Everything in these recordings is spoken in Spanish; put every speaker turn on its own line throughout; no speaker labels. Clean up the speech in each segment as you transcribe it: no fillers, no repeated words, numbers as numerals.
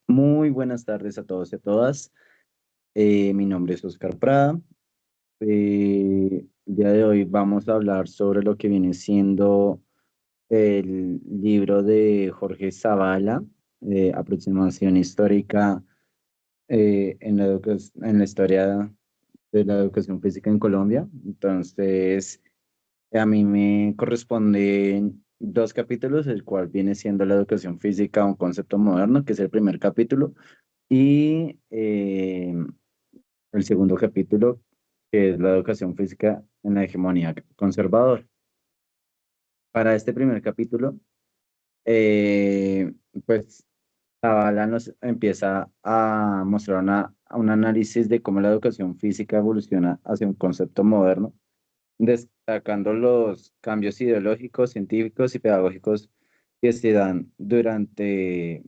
Muy buenas tardes a todos y a todas. Mi nombre es Oscar Prada. El día de hoy vamos a hablar sobre lo que viene siendo el libro de Jorge Zavala, Aproximación Histórica en la historia de la educación física en Colombia. Entonces, a mí me corresponden dos capítulos, el cual viene siendo la educación física, un concepto moderno, que es el primer capítulo. Y el segundo capítulo, que es la educación física en la hegemonía conservadora. Para este primer capítulo, eh, pues Zavala nos empieza a mostrar un análisis de cómo la educación física evoluciona hacia un concepto moderno, destacando los cambios ideológicos, científicos y pedagógicos que se dan durante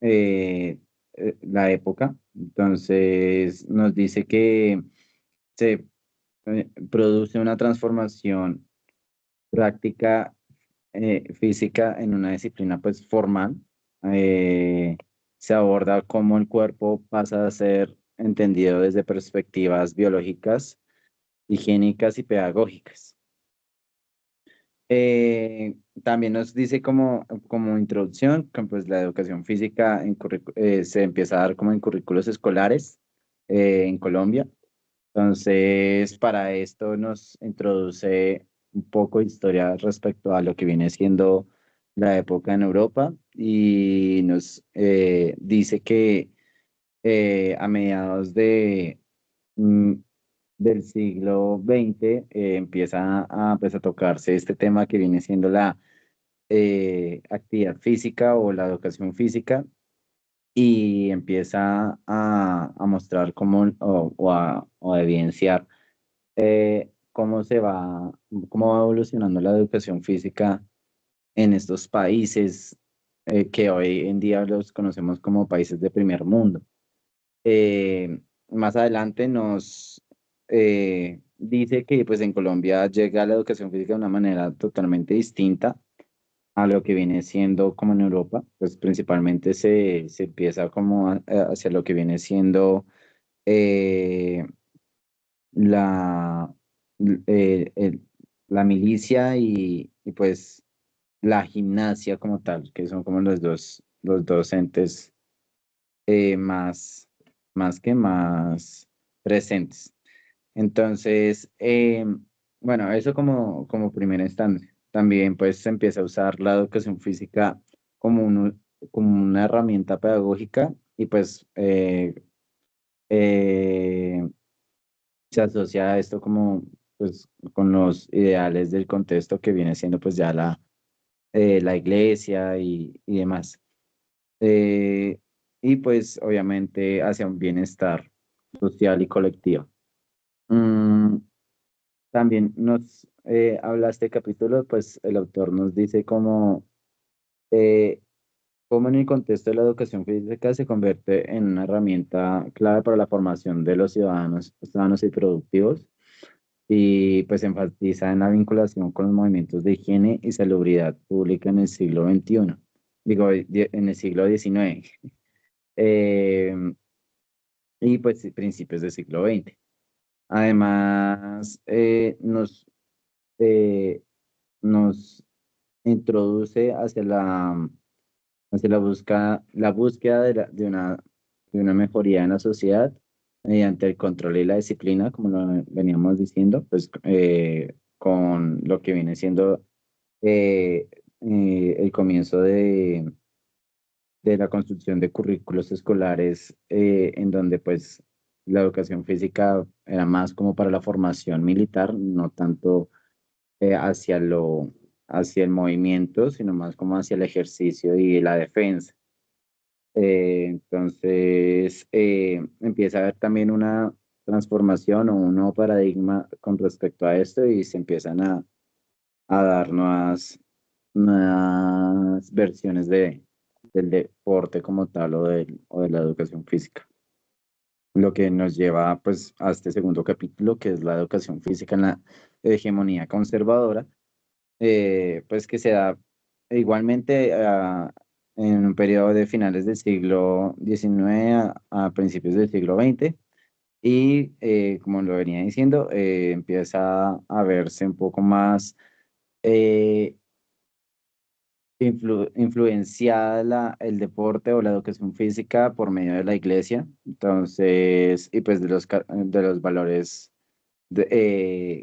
la época. Entonces nos dice que se produce una transformación práctica física en una disciplina pues formal. Eh, Se aborda cómo el cuerpo pasa a ser entendido desde perspectivas biológicas, higiénicas y pedagógicas. Eh, También nos dice como introducción que pues, la educación física se empieza a dar como en currículos escolares en Colombia. Entonces, para esto nos introduce un poco de historia respecto a lo que viene siendo la época en Europa y nos dice que a mediados mm, del siglo XX empieza a tocarse este tema que viene siendo la actividad física o la educación física y empieza a mostrar o a evidenciar cómo va evolucionando la educación física en estos países que hoy en día los conocemos como países de primer mundo. Más adelante nos dice que pues en Colombia llega la educación física de una manera totalmente distinta a lo que viene siendo como en Europa, pues principalmente se empieza hacia lo que viene siendo eh, la, eh, el- la milicia pues la gimnasia como tal, que son como los dos entes más presentes. Entonces, bueno, eso como primera instancia. También pues se empieza a usar la educación física como una herramienta pedagógica y pues eh, se asocia a esto como pues con los ideales del contexto que viene siendo pues ya la iglesia y demás. Eh, y pues obviamente hacia un bienestar social y colectivo. Mm, También nos habla este capítulo, pues el autor nos dice eh, cómo en el contexto de la educación física se convierte en una herramienta clave para la formación de los ciudadanos sanos y productivos y pues enfatiza en la vinculación con los movimientos de higiene y salubridad pública en el siglo XXI, digo, en el siglo XIX, eh, y pues principios del siglo XX. Además, eh, nos introduce hacia la búsqueda de una mejoría en la sociedad mediante el control y la disciplina, como lo veníamos diciendo, pues con lo que viene siendo eh, el comienzo de la construcción de currículos escolares, en donde pues la educación física era más como para la formación militar, no tanto hacia el movimiento, sino más como hacia el ejercicio y la defensa. Entonces, empieza a haber también una transformación o un nuevo paradigma con respecto a esto y se empiezan a dar nuevas versiones del deporte como tal o de la educación física. Lo que nos lleva pues a este segundo capítulo, que es la educación física en la hegemonía conservadora, pues que se da igualmente en un periodo de finales del siglo XIX a principios del siglo XX. Y como lo venía diciendo, empieza a verse un poco más eh, influenciada el deporte o la educación física por medio de la iglesia. Entonces, y pues de los valores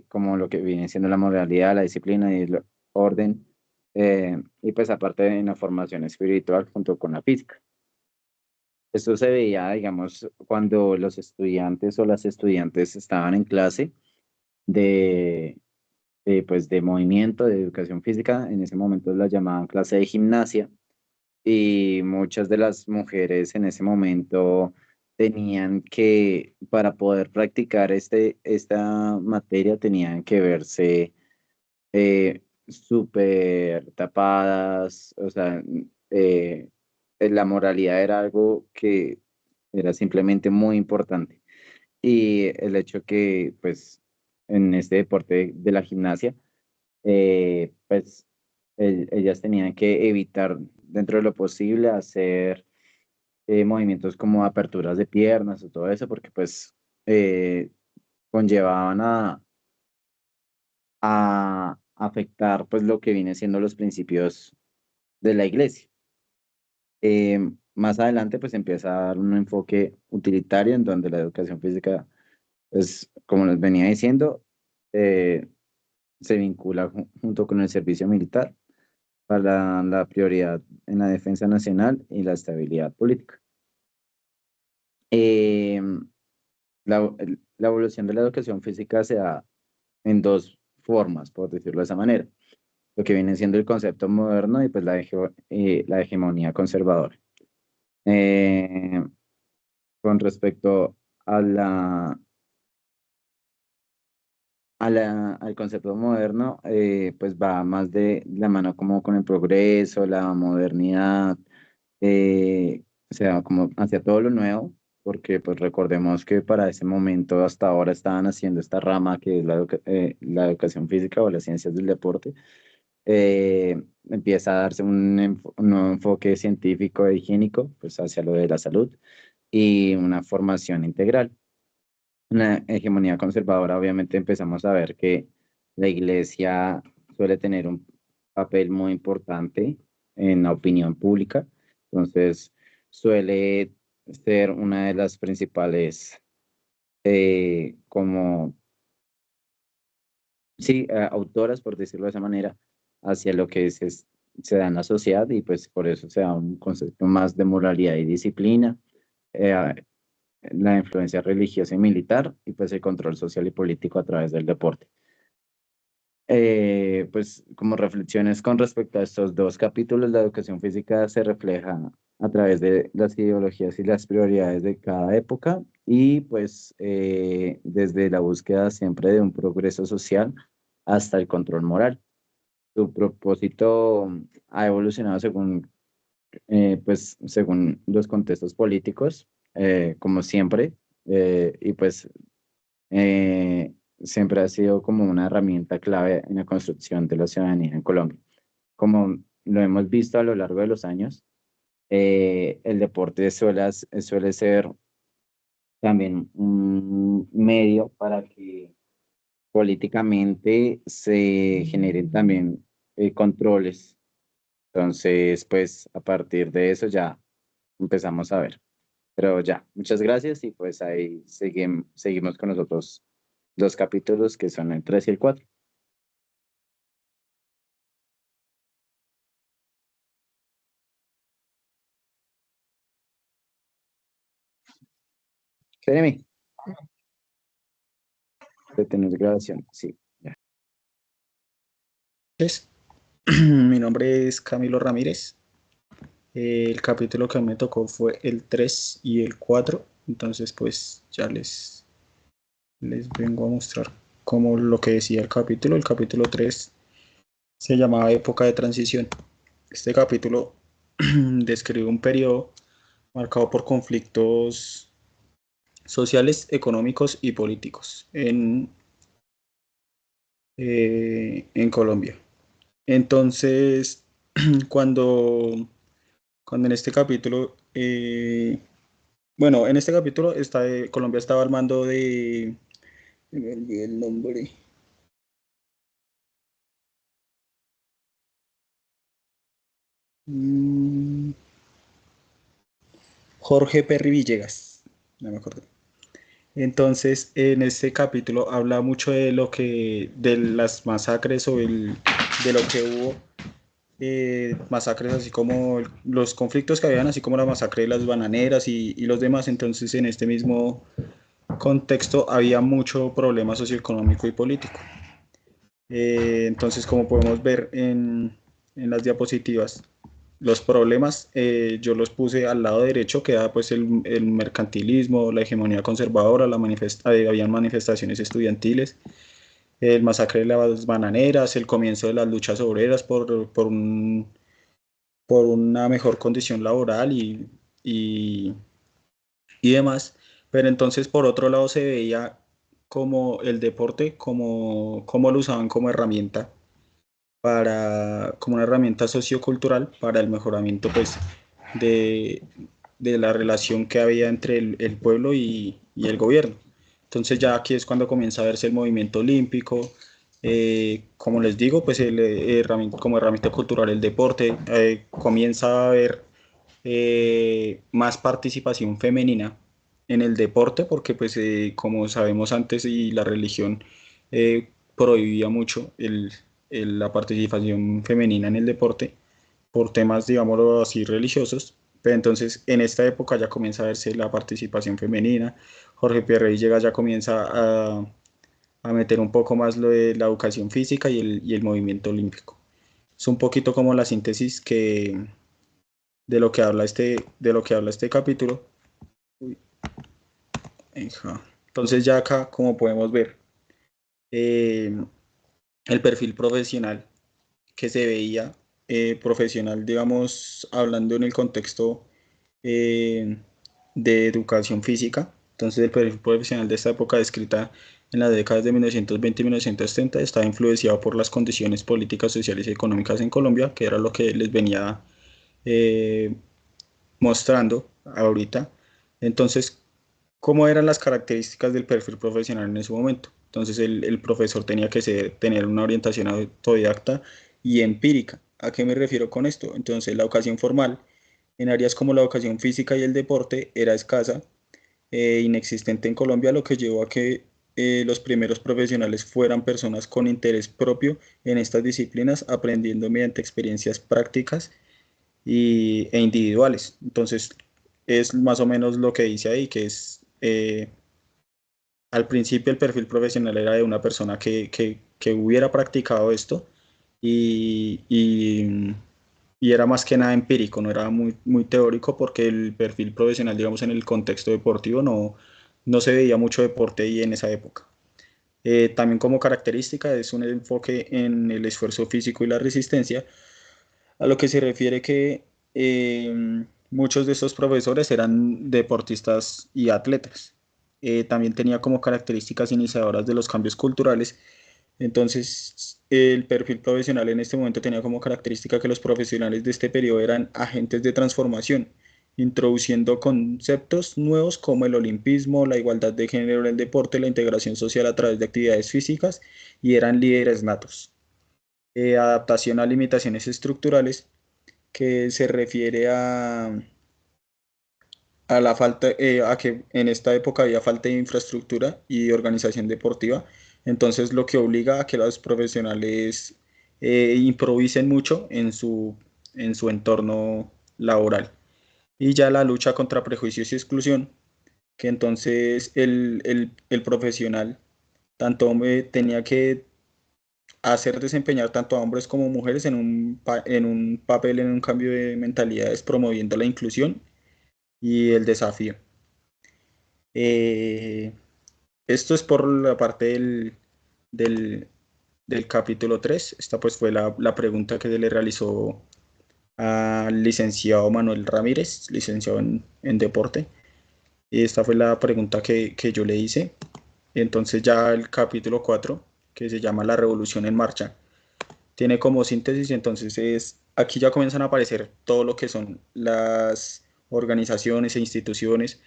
como lo que viene siendo la moralidad, la disciplina y el orden, y pues aparte en la formación espiritual junto con la física. Esto se veía, digamos, cuando los estudiantes o las estudiantes estaban en clase de, pues, de movimiento, de educación física. En ese momento la llamaban clase de gimnasia, y muchas de las mujeres en ese momento tenían que, para poder practicar esta materia, tenían que verse súper tapadas, o sea, la moralidad era algo que era simplemente muy importante. Y el hecho que, pues, en este deporte de la gimnasia, pues, ellas tenían que evitar dentro de lo posible hacer movimientos como aperturas de piernas o todo eso, porque pues eh, conllevaban a afectar pues lo que viene siendo los principios de la iglesia. Más adelante pues empieza a dar un enfoque utilitario en donde la educación física, pues como les venía diciendo, eh, se vincula junto con el servicio militar para la prioridad en la defensa nacional y la estabilidad política. Eh, la evolución de la educación física se da en dos formas, por decirlo de esa manera. Lo que viene siendo el concepto moderno y pues la hegemonía conservadora. Eh, con respecto a al concepto moderno, pues va más de la mano como con el progreso, la modernidad, o sea, como hacia todo lo nuevo, porque pues recordemos que para ese momento hasta ahora estaban haciendo esta rama que es la educación física o las ciencias del deporte. Empieza a darse un nuevo enfoque científico e higiénico pues hacia lo de la salud y una formación integral. Una hegemonía conservadora, obviamente empezamos a ver que la iglesia suele tener un papel muy importante en la opinión pública, entonces suele ser una de las principales, como, sí, autoras, por decirlo de esa manera, hacia lo que se da en la sociedad, y pues por eso se da un concepto más de moralidad y disciplina. eh, la influencia religiosa y militar, y pues el control social y político a través del deporte. Pues como reflexiones con respecto a estos dos capítulos, la educación física se refleja a través de las ideologías y las prioridades de cada época, y pues desde la búsqueda siempre de un progreso social hasta el control moral. Su propósito ha evolucionado pues, según los contextos políticos, como siempre, y pues siempre ha sido como una herramienta clave en la construcción de la ciudadanía en Colombia. Como lo hemos visto a lo largo de los años, el deporte suele ser también un medio para que políticamente se generen también controles. Entonces, pues a partir de eso ya empezamos a ver. Pero ya, muchas gracias, y pues ahí seguimos con los otros dos capítulos que son el 3 y el 4. Jeremy, de tener grabación, sí. Ya.
Pues, mi nombre es Camilo Ramírez. El capítulo que me tocó fue el 3 y el 4. Entonces, pues ya les vengo a mostrar como lo que decía el capítulo. El capítulo 3 se llamaba Época de Transición. Este capítulo describe un periodo marcado por conflictos sociales, económicos y políticos en Colombia. Entonces, cuando cuando en este capítulo, bueno, en este capítulo Colombia estaba al mando de, me olvidé el nombre. Mm, Jorge Perry Villegas, no me acuerdo. Entonces, en este capítulo habla mucho de las masacres de lo que hubo, masacres así como los conflictos que habían, así como la masacre de las bananeras y los demás. Entonces, en este mismo contexto había mucho problema socioeconómico y político. Entonces, como podemos ver en las diapositivas, los problemas yo los puse al lado derecho, que era pues el mercantilismo, la hegemonía conservadora, habían manifestaciones estudiantiles, el masacre de las bananeras, el comienzo de las luchas obreras por una mejor condición laboral y, y demás. Pero entonces por otro lado se veía como el deporte, como lo usaban como herramienta como una herramienta sociocultural para el mejoramiento pues de, de la relación que había entre el pueblo y el gobierno. Entonces ya aquí es cuando comienza a verse el movimiento olímpico, como les digo, pues como herramienta cultural el deporte, comienza a haber más participación femenina en el deporte, porque pues como sabemos antes y la religión prohibía mucho la participación femenina en el deporte por temas, digámoslo así, religiosos. Pero entonces en esta época ya comienza a verse la participación femenina. Jorge Pierre llega ya comienza a meter un poco más lo de la educación física y el movimiento olímpico. Es un poquito como la síntesis de lo que habla este capítulo. Uy, entonces ya acá, como podemos ver, eh, el perfil profesional que se veía, profesional, digamos, hablando en el contexto eh, de educación física. Entonces el perfil profesional de esta época descrita en las décadas de 1920 y 1930 estaba influenciado por las condiciones políticas, sociales y económicas en Colombia, que era lo que les venía eh, mostrando ahorita. Entonces, ¿cómo eran las características del perfil profesional en ese momento? Entonces, el profesor tenía que tener una orientación autodidacta y empírica. ¿A qué me refiero con esto? Entonces, la educación formal en áreas como la educación física y el deporte era escasa, inexistente en Colombia, lo que llevó a que los primeros profesionales fueran personas con interés propio en estas disciplinas, aprendiendo mediante experiencias prácticas e individuales. Entonces, es más o menos lo que dice ahí, que es, al principio el perfil profesional era de una persona que hubiera practicado esto y, y, y era más que nada empírico, no era muy teórico porque el perfil profesional, digamos, en el contexto deportivo no se veía mucho deporte ahí en esa época. También como característica es un enfoque en el esfuerzo físico y la resistencia, a lo que se refiere que muchos de estos profesores eran deportistas y atletas. También tenía como características iniciadoras de los cambios culturales. Entonces, el perfil profesional en este momento tenía como característica que los profesionales de este periodo eran agentes de transformación, introduciendo conceptos nuevos como el olimpismo, la igualdad de género en el deporte, la integración social a través de actividades físicas y eran líderes natos. Adaptación a limitaciones estructurales, que se refiere a la falta, a que en esta época había falta de infraestructura y de organización deportiva, entonces lo que obliga a que los profesionales improvisen mucho en su entorno laboral. Y ya la lucha contra prejuicios y exclusión, que entonces el profesional tanto tenía que hacer desempeñar tanto a hombres como mujeres en un papel, en un cambio de mentalidades, promoviendo la inclusión y el desafío. Eh, Esto es por la parte del, del capítulo 3. Esta pues fue la pregunta que se le realizó al licenciado Manuel Ramírez, licenciado en deporte. Y esta fue la pregunta que yo le hice. Entonces ya el capítulo 4, que se llama La Revolución en Marcha, tiene como síntesis entonces es aquí ya comienzan a aparecer todo lo que son las organizaciones e instituciones.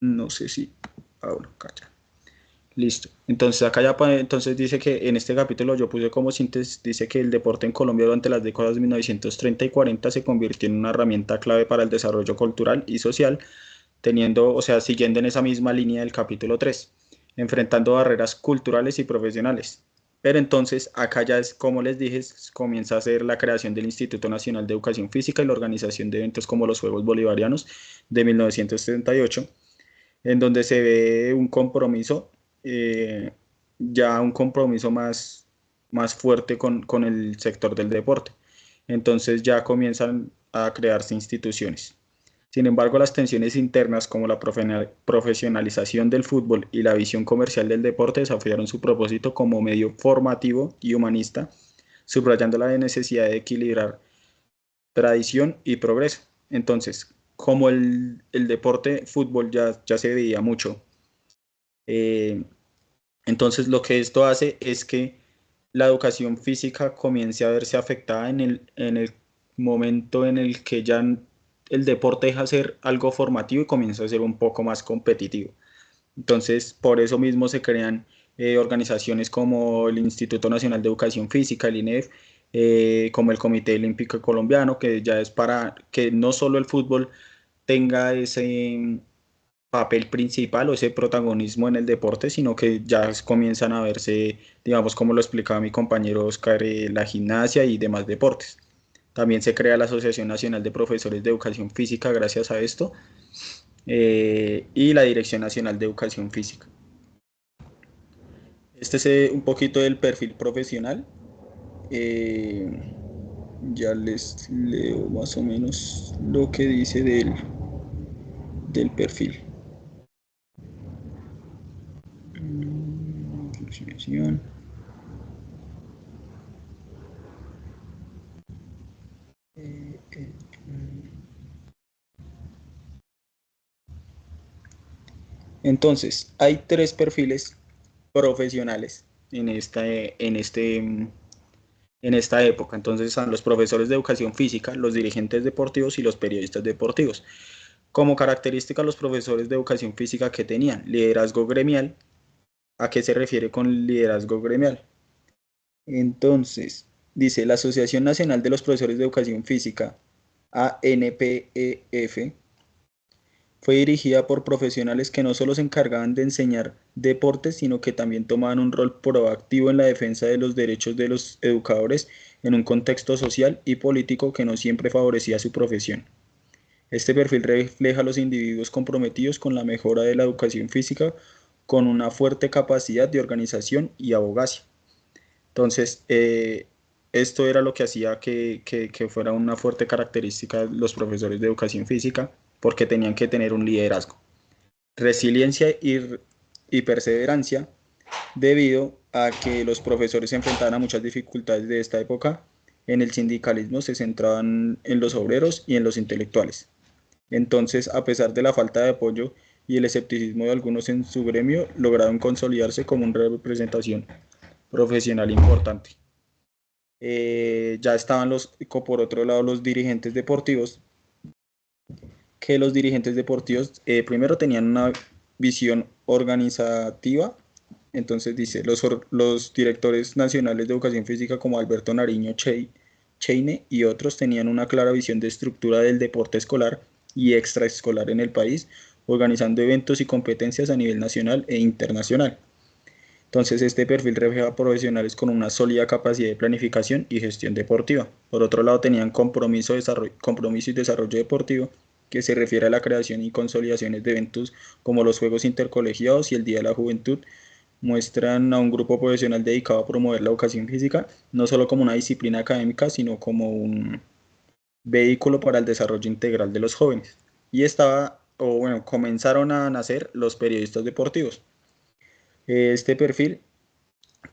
No sé si... bueno, calla. Listo. Entonces acá ya entonces dice que en este capítulo yo puse como síntesis, dice que el deporte en Colombia durante las décadas de 1930 y 40 se convirtió en una herramienta clave para el desarrollo cultural y social, teniendo, o sea, siguiendo en esa misma línea del capítulo 3, enfrentando barreras culturales y profesionales. Pero entonces acá ya es, como les dije, comienza a ser la creación del Instituto Nacional de Educación Física y la organización de eventos como los Juegos Bolivarianos de 1978, en donde se ve un compromiso, eh, ya un compromiso más fuerte con el sector del deporte. Entonces ya comienzan a crearse instituciones. Sin embargo, las tensiones internas como la profesionalización del fútbol y la visión comercial del deporte desafiaron su propósito como medio formativo y humanista, subrayando la necesidad de equilibrar tradición y progreso. Entonces, como el deporte fútbol ya se veía mucho, eh, entonces lo que esto hace es que la educación física comience a verse afectada en el momento en el que ya el deporte deja de ser algo formativo y comienza a ser un poco más competitivo. Entonces, por eso mismo se crean organizaciones como el Instituto Nacional de Educación Física, el INEF, como el Comité Olímpico Colombiano, que ya es para que no solo el fútbol tenga ese papel principal o ese protagonismo en el deporte, sino que ya comienzan a verse, digamos, como lo explicaba mi compañero Oscar, la gimnasia y demás deportes. También se crea la Asociación Nacional de Profesores de Educación Física gracias a esto, y la Dirección Nacional de Educación Física. Este es un poquito del perfil profesional. Eh, ya les leo más o menos lo que dice del perfil. Función. Entonces, hay tres perfiles profesionales en esta época. Entonces, están los profesores de educación física, los dirigentes deportivos y los periodistas deportivos. Como característica, los profesores de educación física que tenían liderazgo gremial. ¿A qué se refiere con liderazgo gremial? Entonces, dice la Asociación Nacional de los Profesores de Educación Física, ANPEF, fue dirigida por profesionales que no solo se encargaban de enseñar deportes, sino que también tomaban un rol proactivo en la defensa de los derechos de los educadores en un contexto social y político que no siempre favorecía su profesión. Este perfil refleja a los individuos comprometidos con la mejora de la educación física, con una fuerte capacidad de organización y abogacía. Entonces, esto era lo que hacía que fuera una fuerte característica de los profesores de educación física, porque tenían que tener un liderazgo, resiliencia y perseverancia, debido a que los profesores se enfrentaban a muchas dificultades de esta época. En el sindicalismo se centraban en los obreros y en los intelectuales. Entonces, a pesar de la falta de apoyo y el escepticismo de algunos en su gremio, lograron consolidarse como una representación profesional importante. Ya estaban por otro lado los dirigentes deportivos, que los dirigentes deportivos primero tenían una visión organizativa. Entonces dice, los directores nacionales de educación física como Alberto Nariño Cheine y otros tenían una clara visión de estructura del deporte escolar y extraescolar en el país, organizando eventos y competencias a nivel nacional e internacional. Entonces, este perfil refleja profesionales con una sólida capacidad de planificación y gestión deportiva. Por otro lado, tenían compromiso y desarrollo deportivo, que se refiere a la creación y consolidaciones de eventos como los Juegos Intercolegiados y el Día de la Juventud. Muestran a un grupo profesional dedicado a promover la educación física, no solo como una disciplina académica, sino como un vehículo para el desarrollo integral de los jóvenes. Y comenzaron a nacer los periodistas deportivos. Este perfil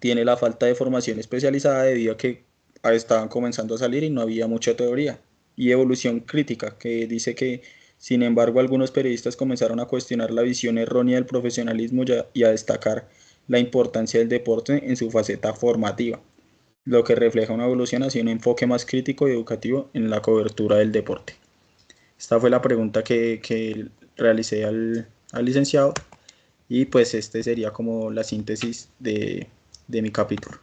tiene la falta de formación especializada debido a que estaban comenzando a salir y no había mucha teoría. Y evolución crítica, que dice que, sin embargo, algunos periodistas comenzaron a cuestionar la visión errónea del profesionalismo y a destacar la importancia del deporte en su faceta formativa. lo que refleja una evolución hacia un enfoque más crítico y educativo en la cobertura del deporte. Esta fue la pregunta que realicé al licenciado y pues este sería como la síntesis de mi capítulo.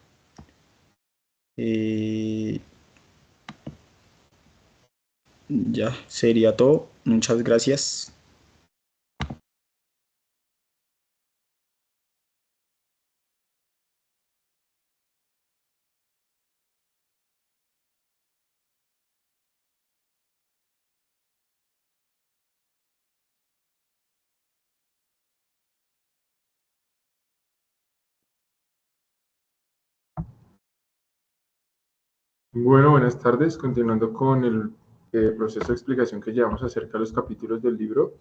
Ya sería todo. Muchas gracias.
Bueno, buenas tardes. Continuando con el proceso de explicación que llevamos acerca de los capítulos del libro,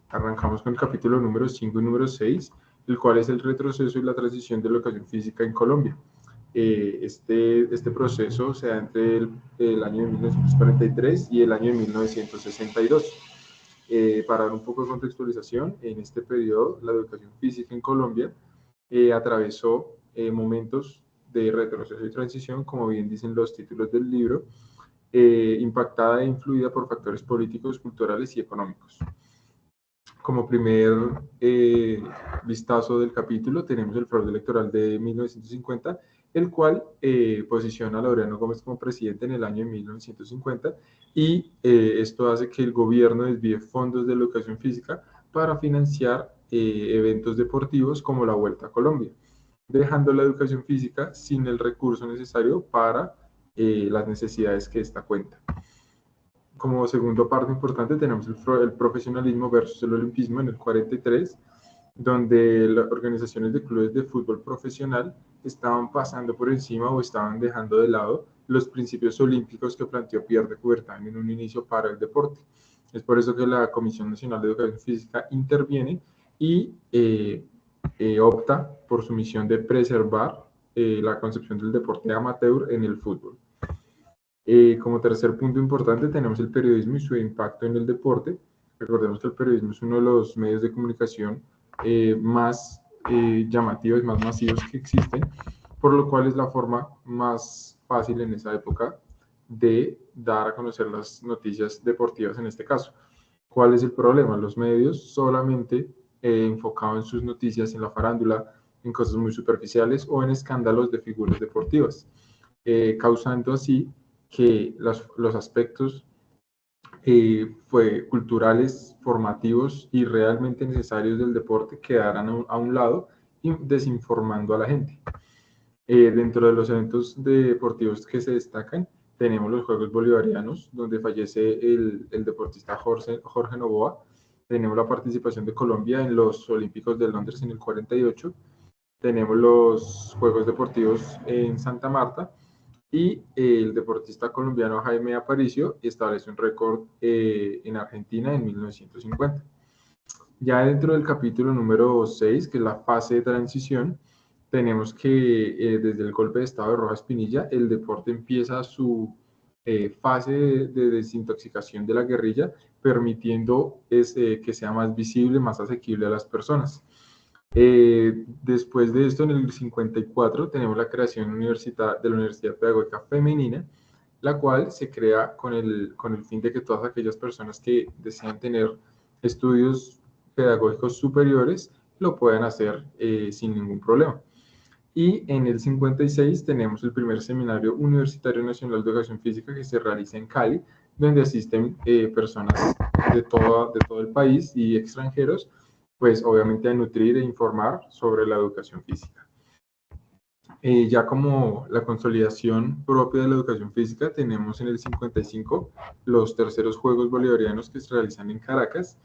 arrancamos con el capítulo número 5 y número 6, el cual es el retroceso y la transición de la educación física en Colombia. Este proceso se da entre el año de 1943 y el año de 1962. Para dar un poco de contextualización, en este periodo la educación física en Colombia atravesó momentos de retroceso y transición, como bien dicen los títulos del libro, impactada e influida por factores políticos, culturales y económicos. Como primer vistazo del capítulo tenemos el fraude electoral de 1950, el cual posiciona a Laureano Gómez como presidente en el año de 1950 y esto hace que el gobierno desvíe fondos de la educación física para financiar eventos deportivos como la Vuelta a Colombia, dejando la educación física sin el recurso necesario para las necesidades que esta cuenta. Como segunda parte importante tenemos el profesionalismo versus el olimpismo en el 43, donde las organizaciones de clubes de fútbol profesional estaban pasando por encima o estaban dejando de lado los principios olímpicos que planteó Pierre de Coubertin en un inicio para el deporte. Es por eso que la Comisión Nacional de Educación Física interviene y opta por su misión de preservar la concepción del deporte amateur en el fútbol. Como tercer punto importante tenemos el periodismo y su impacto en el deporte. Recordemos que el periodismo es uno de los medios de comunicación más llamativos, más masivos que existen, por lo cual es la forma más fácil en esa época de dar a conocer las noticias deportivas en este caso. ¿Cuál es el problema? Los medios solamente enfocaban sus noticias en la farándula, en cosas muy superficiales o en escándalos de figuras deportivas, causando así que los aspectos culturales, formativos y realmente necesarios del deporte quedaran a un lado y desinformando a la gente. Dentro de los eventos deportivos que se destacan, tenemos los Juegos Bolivarianos, donde fallece el deportista Jorge Novoa. Tenemos la participación de Colombia en los Olímpicos de Londres en el 48. Tenemos los Juegos Deportivos en Santa Marta y el deportista colombiano Jaime Aparicio establece un récord en Argentina en 1950. Ya dentro del capítulo número 6, que es la fase de transición, tenemos que desde el golpe de estado de Rojas Pinilla, el deporte empieza su fase de desintoxicación de la guerrilla, permitiendo que sea más visible, más asequible a las personas. Después de esto, en el 54, tenemos la creación de la Universidad Pedagógica Femenina, la cual se crea con el fin de que todas aquellas personas que desean tener estudios pedagógicos superiores lo puedan hacer sin ningún problema. Y en el 56 tenemos el primer seminario universitario nacional de educación física que se realiza en Cali, donde asisten personas de todo el país y extranjeros, pues obviamente a nutrir e informar sobre la educación física. Ya como la consolidación propia de la educación física, tenemos en el 55 los terceros Juegos Bolivarianos que se realizan en Caracas.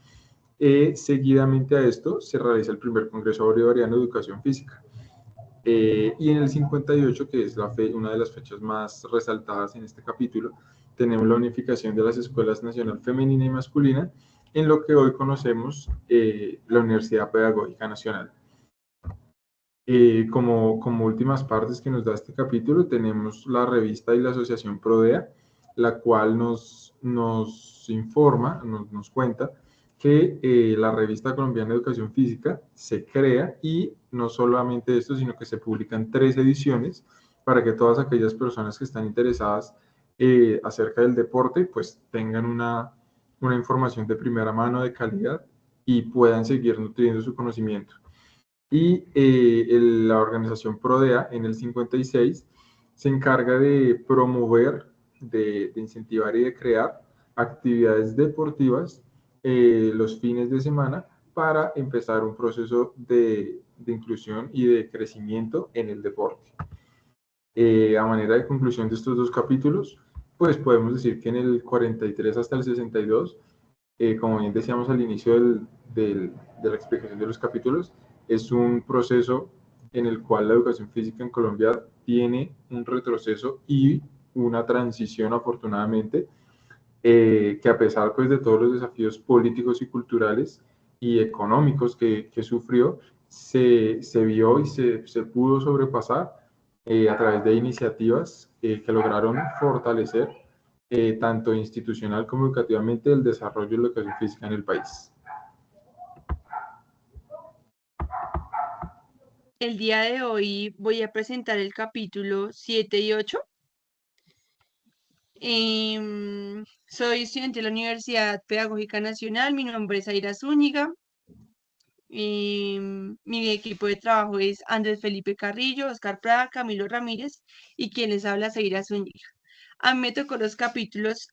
Seguidamente a esto se realiza el primer Congreso Bolivariano de Educación Física. Y en el 58, que es una de las fechas más resaltadas en este capítulo, tenemos la unificación de las escuelas nacional femenina y masculina en lo que hoy conocemos la Universidad Pedagógica Nacional. Como últimas partes que nos da este capítulo, tenemos la revista y la asociación Prodea, la cual nos informa, nos cuenta que la revista colombiana de educación física se crea y no solamente esto, sino que se publican 3 ediciones para que todas aquellas personas que están interesadas acerca del deporte, pues tengan una información de primera mano de calidad y puedan seguir nutriendo su conocimiento. Y la organización PRODEA en el 56 se encarga de promover, de incentivar y de crear actividades deportivas los fines de semana para empezar un proceso de inclusión y de crecimiento en el deporte. A manera de conclusión de estos dos capítulos, pues podemos decir que en el 43 hasta el 62, como bien decíamos al inicio de la explicación de los capítulos, es un proceso en el cual la educación física en Colombia tiene un retroceso y una transición, afortunadamente, que a pesar pues, de todos los desafíos políticos y culturales y económicos que sufrió, se vio y se pudo sobrepasar a través de iniciativas que lograron fortalecer tanto institucional como educativamente el desarrollo de la educación física en el país.
El día de hoy voy a presentar el capítulo 7 y 8. Soy estudiante de la Universidad Pedagógica Nacional, mi nombre es Aira Zúñiga. Mi equipo de trabajo es Andrés Felipe Carrillo, Oscar Prada, Camilo Ramírez y quien les habla, Aira Zúñiga. A mí me tocó los capítulos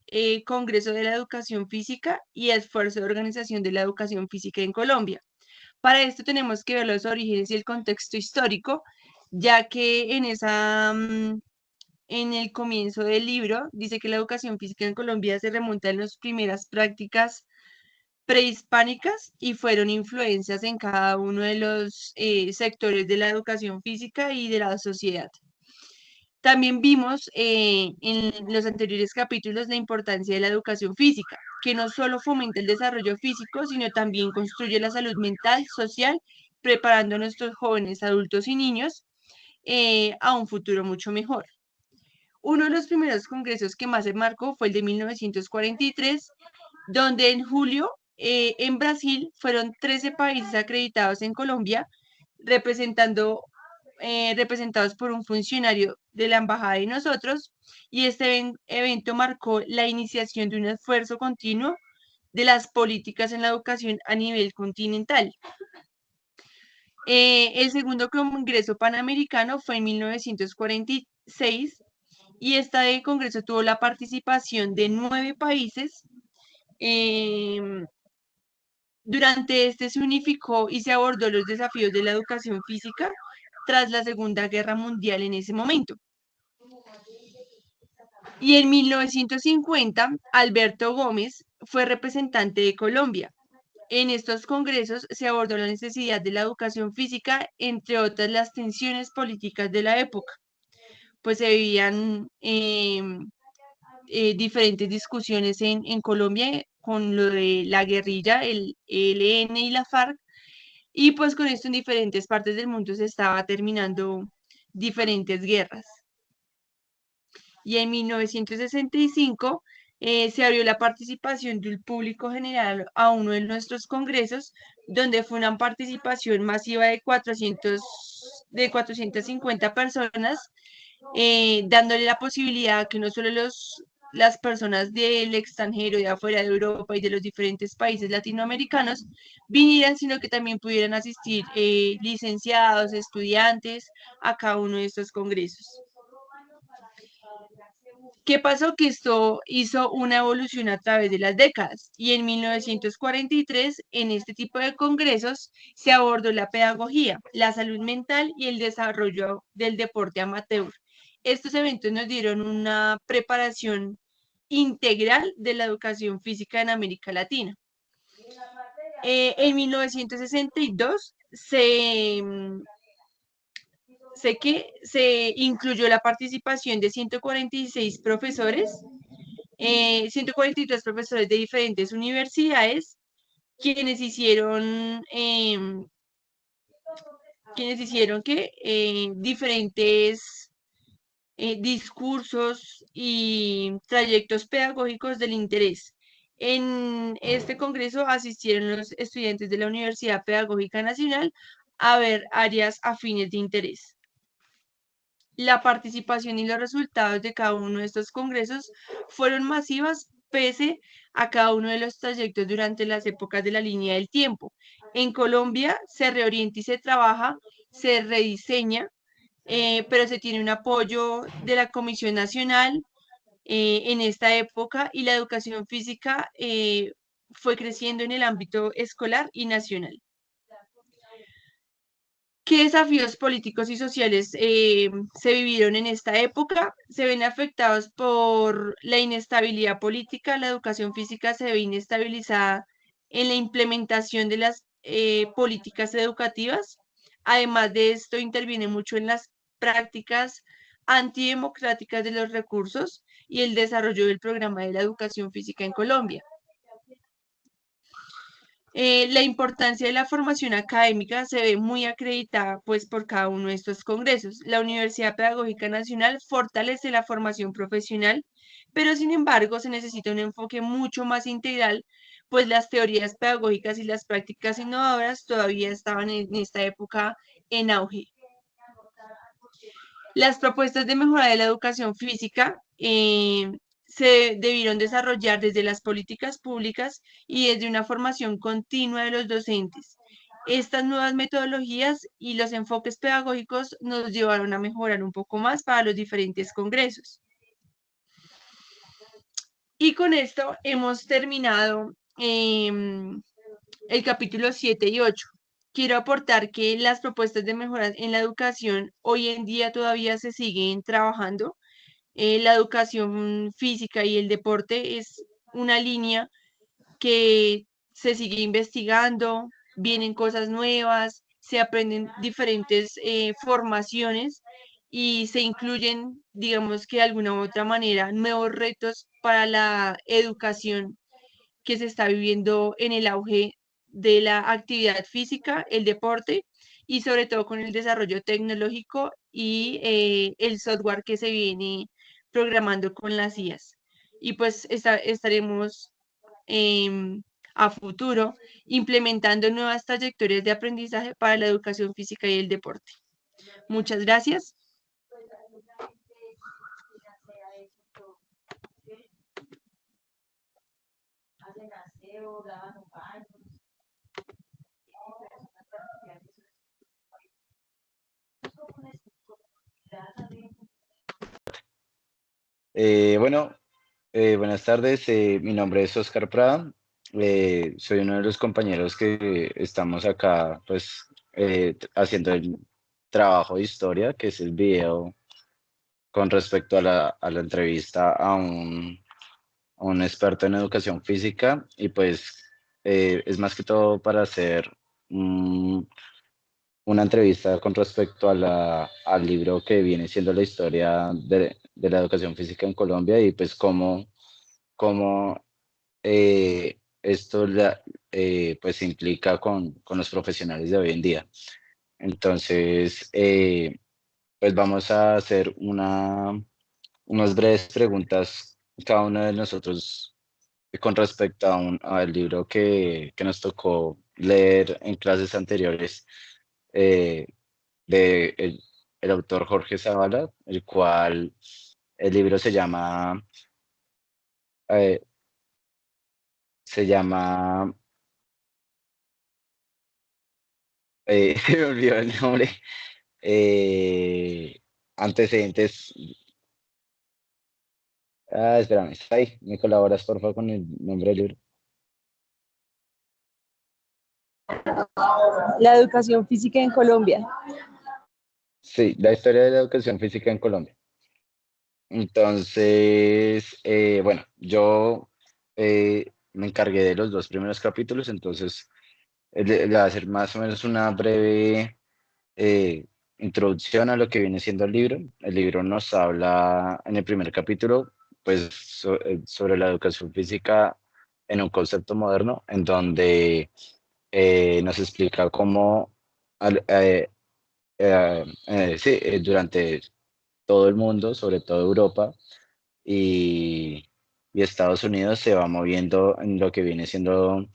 Congreso de la Educación Física y Esfuerzo de Organización de la Educación Física en Colombia. Para esto tenemos que ver los orígenes y el contexto histórico, ya que en el comienzo del libro dice que la educación física en Colombia se remonta a las primeras prácticas prehispánicas y fueron influencias en cada uno de los sectores de la educación física y de la sociedad. También vimos en los anteriores capítulos la importancia de la educación física, que no solo fomenta el desarrollo físico, sino también construye la salud mental, social, preparando a nuestros jóvenes, adultos y niños a un futuro mucho mejor. Uno de los primeros congresos que más se marcó fue el de 1943, donde en julio en Brasil fueron 13 países acreditados en Colombia, representados por un funcionario de la Embajada de nosotros, y este evento marcó la iniciación de un esfuerzo continuo de las políticas en la educación a nivel continental. El segundo Congreso Panamericano fue en 1946 y este congreso tuvo la participación de 9 países. Durante este se unificó y se abordó los desafíos de la educación física tras la Segunda Guerra Mundial en ese momento. Y en 1950, Alberto Gómez fue representante de Colombia. En estos congresos se abordó la necesidad de la educación física, entre otras las tensiones políticas de la época, pues se vivían diferentes discusiones en Colombia con lo de la guerrilla, el ELN y la FARC, y pues con esto en diferentes partes del mundo se estaba terminando diferentes guerras. Y en 1965 se abrió la participación del público general a uno de nuestros congresos, donde fue una participación masiva de 450 personas, dándole la posibilidad que no solo las personas del extranjero, de afuera de Europa y de los diferentes países latinoamericanos vinieran, sino que también pudieran asistir licenciados, estudiantes a cada uno de estos congresos. ¿Qué pasó? Que esto hizo una evolución a través de las décadas y en 1943 en este tipo de congresos se abordó la pedagogía, la salud mental y el desarrollo del deporte amateur. Estos eventos nos dieron una preparación integral de la educación física en América Latina. En 1962 sé que se incluyó la participación de 146 profesores, 143 profesores de diferentes universidades, quienes hicieron que diferentes discursos y trayectos pedagógicos del interés. En este congreso asistieron los estudiantes de la Universidad Pedagógica Nacional a ver áreas afines de interés. La participación y los resultados de cada uno de estos congresos fueron masivas pese a cada uno de los trayectos durante las épocas de la línea del tiempo. En Colombia se reorienta y se trabaja, se rediseña, pero se tiene un apoyo de la Comisión Nacional en esta época y la educación física fue creciendo en el ámbito escolar y nacional. ¿Qué desafíos políticos y sociales se vivieron en esta época? Se ven afectados por la inestabilidad política, la educación física se ve inestabilizada en la implementación de las políticas educativas. Además de esto, interviene mucho en las prácticas antidemocráticas de los recursos y el desarrollo del programa de la educación física en Colombia. La importancia de la formación académica se ve muy acreditada pues por cada uno de estos congresos. La Universidad Pedagógica Nacional fortalece la formación profesional, pero sin embargo se necesita un enfoque mucho más integral, pues las teorías pedagógicas y las prácticas innovadoras todavía estaban en esta época en auge. Las propuestas de mejora de la educación física se debieron desarrollar desde las políticas públicas y desde una formación continua de los docentes. Estas nuevas metodologías y los enfoques pedagógicos nos llevaron a mejorar un poco más para los diferentes congresos. Y con esto hemos terminado el capítulo 7 y 8. Quiero aportar que las propuestas de mejora en la educación hoy en día todavía se siguen trabajando. La educación física y el deporte es una línea que se sigue investigando, vienen cosas nuevas, se aprenden diferentes formaciones y se incluyen, digamos que de alguna u otra manera, nuevos retos para la educación que se está viviendo en el auge de la actividad física, el deporte y sobre todo con el desarrollo tecnológico y el software que se viene programando con las IAs. Y pues estaremos a futuro implementando nuevas trayectorias de aprendizaje para la educación física y el deporte. Muchas gracias.
Bueno, buenas tardes. Mi nombre es Oscar Prada. Soy uno de los compañeros que estamos acá, pues, haciendo el trabajo de historia, que es el video con respecto a la entrevista a un experto en educación física. Y pues, es más que todo para hacer una entrevista con respecto al libro que viene siendo la historia de la educación física en Colombia y pues cómo esto pues implica con los profesionales de hoy en día. Entonces, pues vamos a hacer unas breves preguntas cada uno de nosotros con respecto al libro que nos tocó leer en clases anteriores, eh, de el autor Jorge Zavala, el cual el libro eh, se llama se me olvidó el nombre, antecedentes. Espérame, está ahí. ¿Me colaboras, por favor, con el nombre del libro?
La educación física en Colombia.
Sí, la historia de la educación física en Colombia. Entonces, bueno, yo me encargué de los dos primeros capítulos, entonces le voy a hacer más o menos una breve eh, introducción a lo que viene siendo el libro. El libro nos habla en el primer capítulo, pues, sobre la educación física en un concepto moderno, en donde nos explica cómo sí, durante todo el mundo, sobre todo Europa y, y Estados Unidos, se va moviendo en lo que viene siendo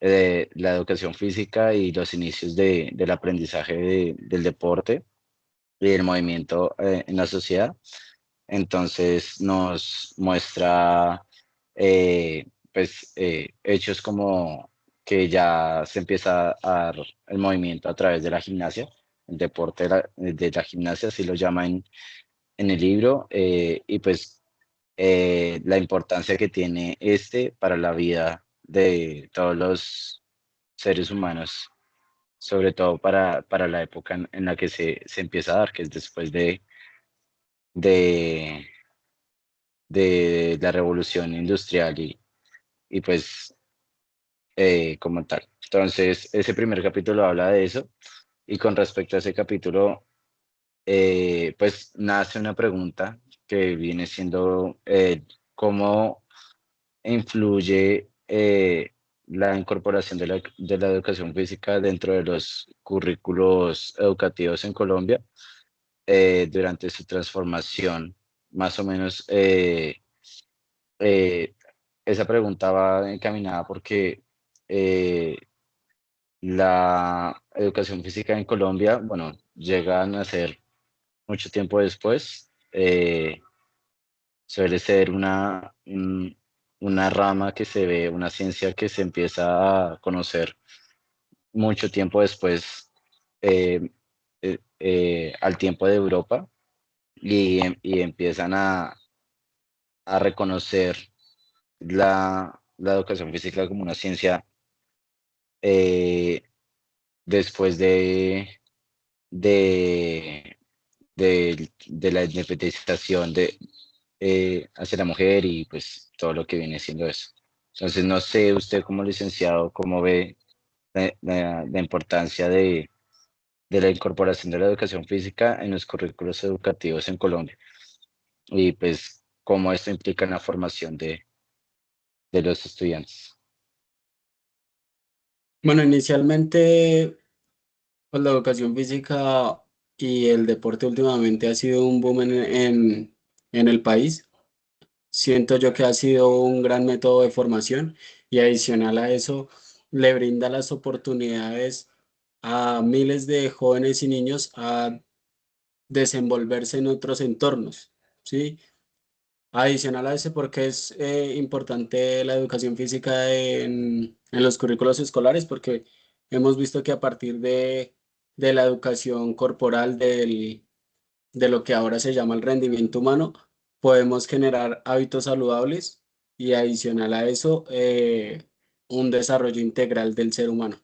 la educación física y los inicios del aprendizaje del deporte. y el movimiento en la sociedad. Entonces nos muestra hechos como que ya se empieza a dar el movimiento a través de la gimnasia, el deporte de la gimnasia, así lo llaman en el libro, y pues la importancia que tiene para la vida de todos los seres humanos, sobre todo para la época en la que se empieza a dar, que es después de, de la revolución industrial y pues como tal. Entonces, ese primer capítulo habla de eso y con respecto a ese capítulo, pues nace una pregunta que viene siendo cómo influye la incorporación de la educación física dentro de los currículos educativos en Colombia durante su transformación. Más o menos, eh, esa pregunta va encaminada porque eh, la educación física en Colombia, bueno, llega a nacer mucho tiempo después. Suele ser una rama que se ve, una ciencia que se empieza a conocer mucho tiempo después, eh, al tiempo de Europa, y empiezan a reconocer la educación física como una ciencia eh, después de, de la independización hacia la mujer y pues todo lo que viene siendo eso. Entonces, no sé usted como licenciado, cómo ve la importancia de la incorporación de la educación física en los currículos educativos en Colombia y pues cómo esto implica en la formación de los estudiantes.
Bueno, inicialmente, pues la educación física y el deporte últimamente ha sido un boom en el país. Siento yo que ha sido un gran método de formación y adicional a eso le brinda las oportunidades a miles de jóvenes y niños a desenvolverse en otros entornos, ¿sí? Adicional a ese, porque es importante la educación física en los currículos escolares, porque hemos visto que a partir de la educación corporal, de lo que ahora se llama el rendimiento humano, podemos generar hábitos saludables y adicional a eso, un desarrollo integral del ser humano.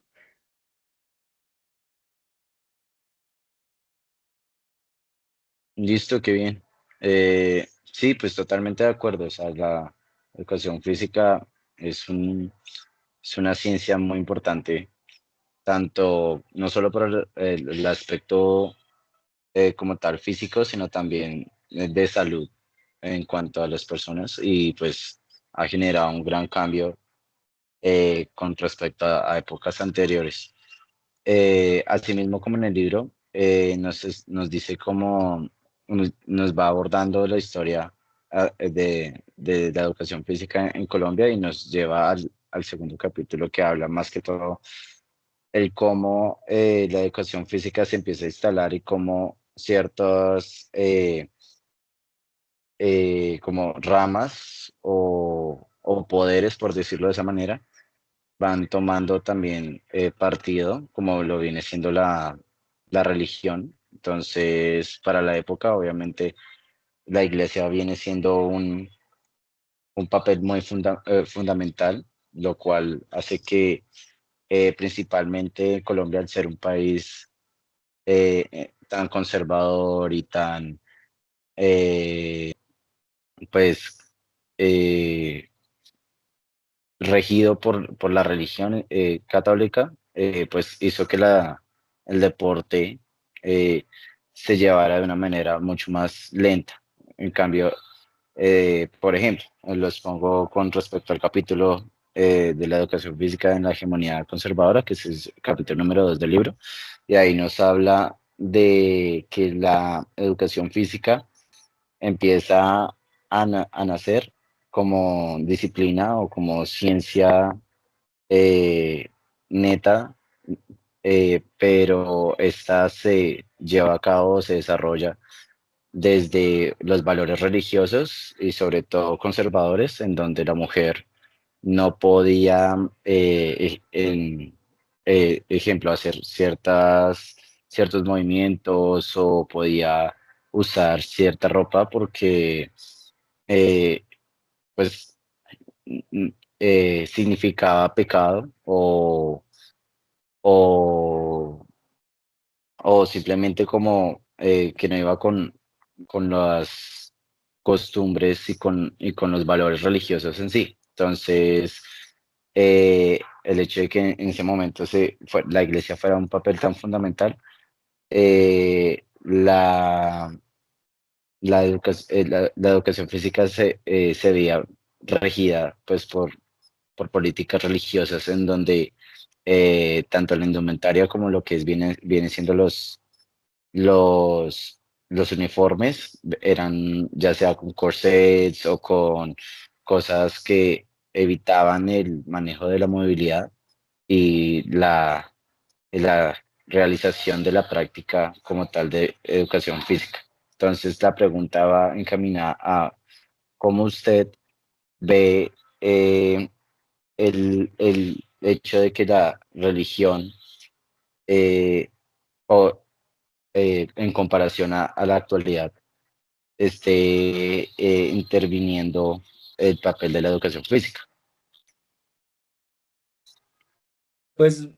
Listo, qué bien. Sí, pues totalmente de acuerdo. O sea, la educación física es una ciencia muy importante, tanto no solo por el aspecto como tal físico, sino también de salud en cuanto a las personas y pues ha generado un gran cambio con respecto a épocas anteriores. Asimismo, como en el libro, nos dice cómo nos va abordando la historia de la educación física en Colombia y nos lleva al segundo capítulo que habla más que todo el cómo la educación física se empieza a instalar y cómo ciertas como ramas o poderes, por decirlo de esa manera, van tomando también partido, como lo viene siendo la religión. Entonces, para la época, obviamente, la iglesia viene siendo un papel muy fundamental, lo cual hace que principalmente Colombia, al ser un país tan conservador y tan, pues, eh, regido por la religión católica, pues hizo que el deporte eh, se llevara de una manera mucho más lenta. En cambio, por ejemplo, los pongo con respecto al capítulo de la educación física en la hegemonía conservadora, que es el capítulo número 2 del libro, y ahí nos habla de que la educación física empieza a nacer como disciplina o como ciencia eh, neta pero esta se lleva a cabo, se desarrolla desde los valores religiosos y sobre todo conservadores, en donde la mujer no podía, ejemplo, hacer ciertos movimientos o podía usar cierta ropa porque, eh, pues, significaba pecado o, o simplemente como que no iba con las costumbres y con los valores religiosos en sí. Entonces, el hecho de que en ese momento la iglesia fuera un papel tan fundamental, la educación física se veía regida pues por políticas religiosas en donde tanto la indumentaria como lo que viene siendo los, los uniformes eran ya sea con corsets o con cosas que evitaban el manejo de la movilidad y la realización de la práctica como tal de educación física. Entonces la pregunta va encaminada a cómo usted ve el hecho de que la religión eh, o, en comparación a la actualidad esté interviniendo el papel de la educación física.
Pues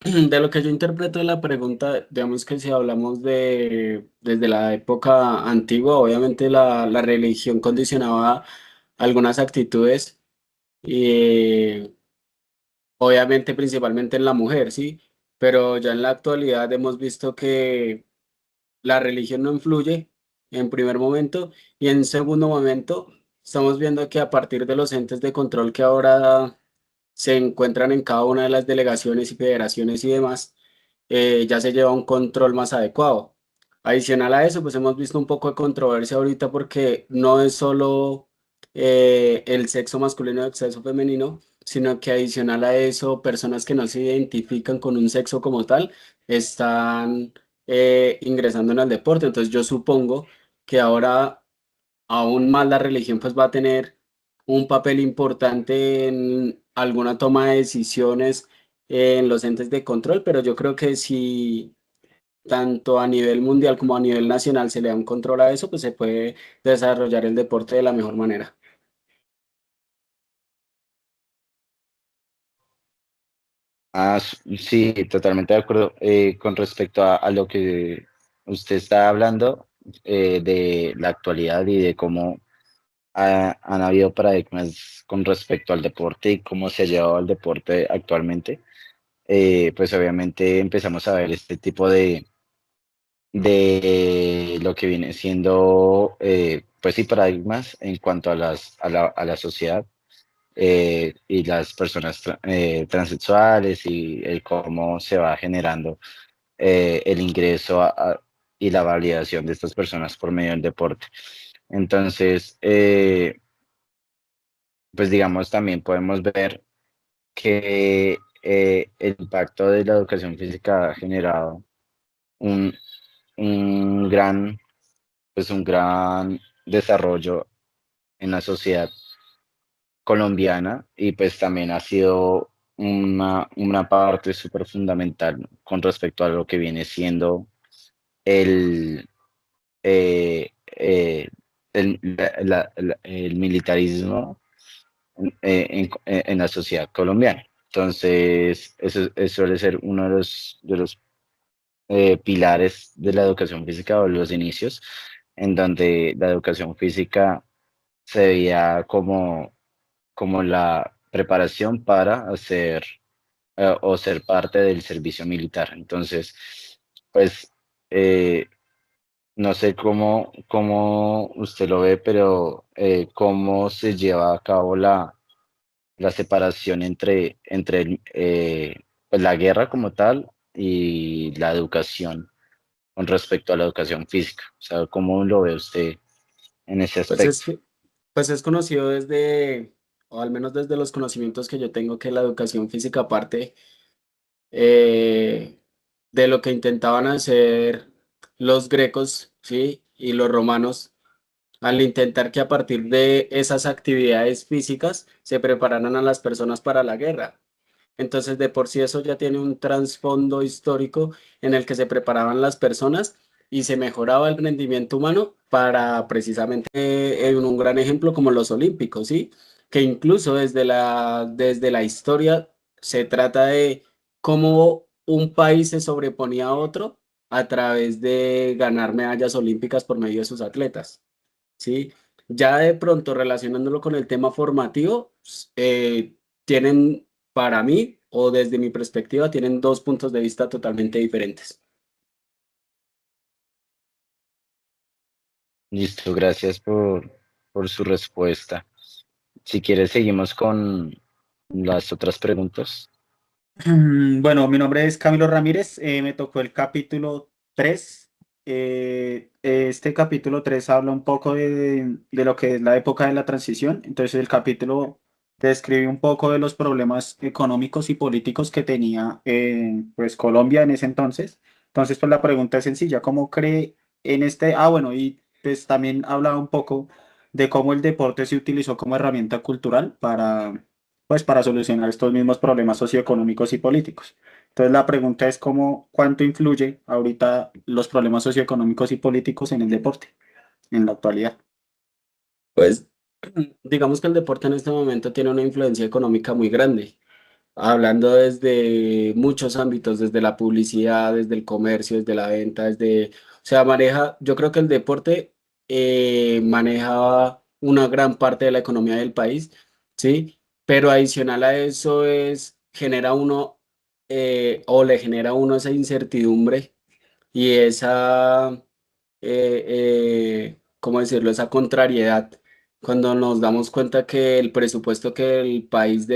de lo que yo interpreto de la pregunta, digamos que si hablamos desde la época antigua, obviamente la religión condicionaba algunas actitudes y obviamente principalmente en la mujer, ¿sí? Pero ya en la actualidad hemos visto que la religión no influye en primer momento y en segundo momento estamos viendo que a partir de los entes de control que ahora se encuentran en cada una de las delegaciones y federaciones y demás, ya se lleva un control más adecuado. Adicional a eso, pues hemos visto un poco de controversia ahorita porque no es solo el sexo masculino y el sexo femenino, sino que adicional a eso, personas que no se identifican con un sexo como tal están ingresando en el deporte. Entonces yo supongo que ahora aún más la religión pues va a tener un papel importante en alguna toma de decisiones en los entes de control, pero yo creo que si tanto a nivel mundial como a nivel nacional se le da un control a eso, pues se puede desarrollar el deporte de la mejor manera.
Sí, totalmente de acuerdo. Con respecto a lo que usted está hablando de la actualidad y de cómo han habido paradigmas con respecto al deporte y cómo se ha llevado el deporte actualmente, pues obviamente empezamos a ver este tipo de lo que viene siendo, pues sí, paradigmas en cuanto a la sociedad y las personas transexuales y el cómo se va generando el ingreso y la validación de estas personas por medio del deporte. Entonces, pues digamos, también podemos ver que el impacto de la educación física ha generado un, un gran, pues un gran desarrollo en la sociedad colombiana y pues también ha sido una parte súper fundamental, ¿no? Con respecto a lo que viene siendo el, el militarismo en la sociedad colombiana. Entonces, eso suele ser uno de los pilares de la educación física o los inicios, en donde la educación física se veía como la preparación para hacer o ser parte del servicio militar. Entonces, pues, eh, no sé cómo usted lo ve, pero cómo se lleva a cabo la separación entre pues, la guerra como tal y la educación con respecto a la educación física. O sea, ¿cómo lo ve usted en ese
Pues es
aspecto?
que, pues es conocido desde, o al menos desde los conocimientos que yo tengo, que la educación física aparte de lo que intentaban hacer los grecos, ¿sí? Y los romanos al intentar que a partir de esas actividades físicas se prepararan a las personas para la guerra. Entonces, de por sí eso ya tiene un trasfondo histórico en el que se preparaban las personas y se mejoraba el rendimiento humano para precisamente en un gran ejemplo como los olímpicos, ¿sí? Que incluso desde la historia se trata de cómo un país se sobreponía a otro a través de ganar medallas olímpicas por medio de sus atletas, ¿sí? Ya de pronto relacionándolo con el tema formativo, tienen, para mí, o desde mi perspectiva, tienen dos puntos de vista totalmente diferentes.
Listo, gracias por su respuesta. Si quieres, seguimos con las otras preguntas.
Bueno, mi nombre es Camilo Ramírez, me tocó el capítulo 3. Este capítulo 3 habla un poco de lo que es la época de la transición. Entonces el capítulo describe un poco de los problemas económicos y políticos que tenía pues Colombia en ese entonces. Entonces pues la pregunta es sencilla, ¿cómo cree en este? Bueno, y pues también hablaba un poco de cómo el deporte se utilizó como herramienta cultural para solucionar estos mismos problemas socioeconómicos y políticos. Entonces la pregunta es cuánto influye ahorita los problemas socioeconómicos y políticos en el deporte, en la actualidad.
Pues digamos que el deporte en este momento tiene una influencia económica muy grande, hablando desde muchos ámbitos, desde la publicidad, desde el comercio, desde la venta, o sea, yo creo que el deporte maneja una gran parte de la economía del país, ¿sí? Pero adicional a eso o le genera a uno esa incertidumbre y ¿cómo decirlo? Esa contrariedad cuando nos damos cuenta que el presupuesto que el país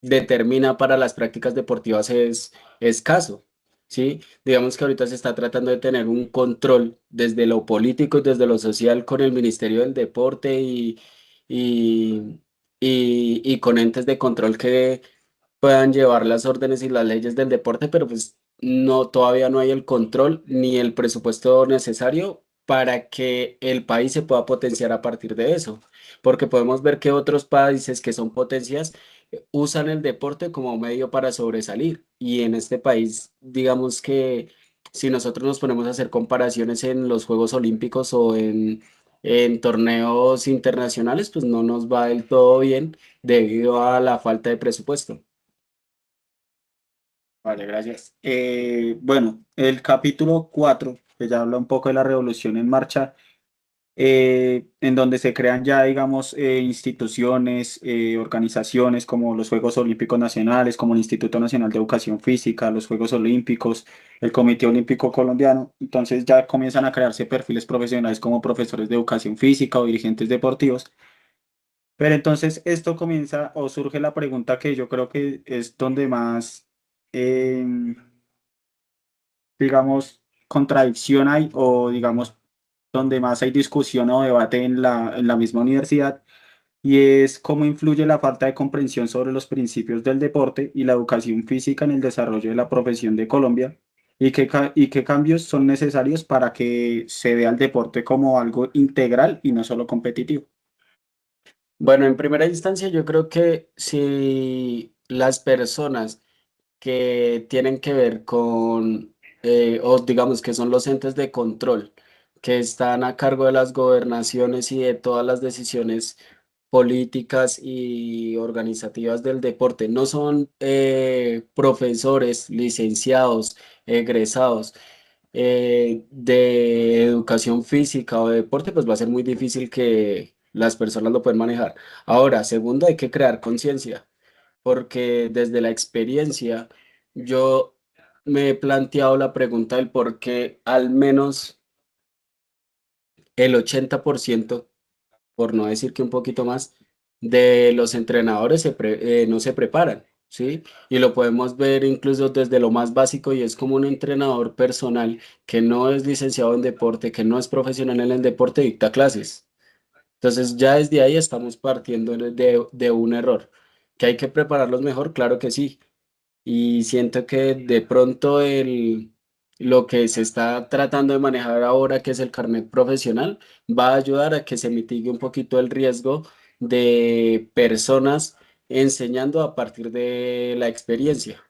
determina para las prácticas deportivas es escaso, ¿sí? Digamos que ahorita se está tratando de tener un control desde lo político y desde lo social con el Ministerio del Deporte y, y con entes de control que puedan llevar las órdenes y las leyes del deporte, pero pues no, todavía no hay el control ni el presupuesto necesario para que el país se pueda potenciar a partir de eso, porque podemos ver que otros países que son potencias usan el deporte como medio para sobresalir y en este país, digamos que si nosotros nos ponemos a hacer comparaciones en los Juegos Olímpicos o en torneos internacionales, pues no nos va del todo bien debido a la falta de presupuesto.
Vale, gracias. Bueno, el capítulo 4 que ya habla un poco de la revolución en marcha, en donde se crean ya, digamos, instituciones, organizaciones como los Juegos Olímpicos Nacionales, como el Instituto Nacional de Educación Física, los Juegos Olímpicos, el Comité Olímpico Colombiano. Entonces ya comienzan a crearse perfiles profesionales como profesores de educación física o dirigentes deportivos. Pero entonces esto comienza o surge la pregunta que yo creo que es donde más, em, digamos, contradicción hay o digamos, donde más hay discusión o debate en la misma universidad, y es cómo influye la falta de comprensión sobre los principios del deporte y la educación física en el desarrollo de la profesión de Colombia y qué cambios son necesarios para que se vea el deporte como algo integral y no solo competitivo.
Bueno, en primera instancia, yo creo que si las personas que tienen que ver o digamos que son los entes de control, que están a cargo de las gobernaciones y de todas las decisiones políticas y organizativas del deporte, no son profesores, licenciados, egresados de educación física o de deporte, pues va a ser muy difícil que las personas lo puedan manejar. Ahora, segundo, hay que crear conciencia, porque desde la experiencia yo me he planteado la pregunta del por qué al menos el 80%, por no decir que un poquito más, de los entrenadores no se preparan, ¿sí? Y lo podemos ver incluso desde lo más básico y es como un entrenador personal que no es licenciado en deporte, que no es profesional en el deporte, dicta clases. Entonces ya desde ahí estamos partiendo de un error. ¿Que hay que prepararlos mejor? Claro que sí, y siento que de pronto lo que se está tratando de manejar ahora, que es el carnet profesional, va a ayudar a que se mitigue un poquito el riesgo de personas enseñando a partir de la experiencia.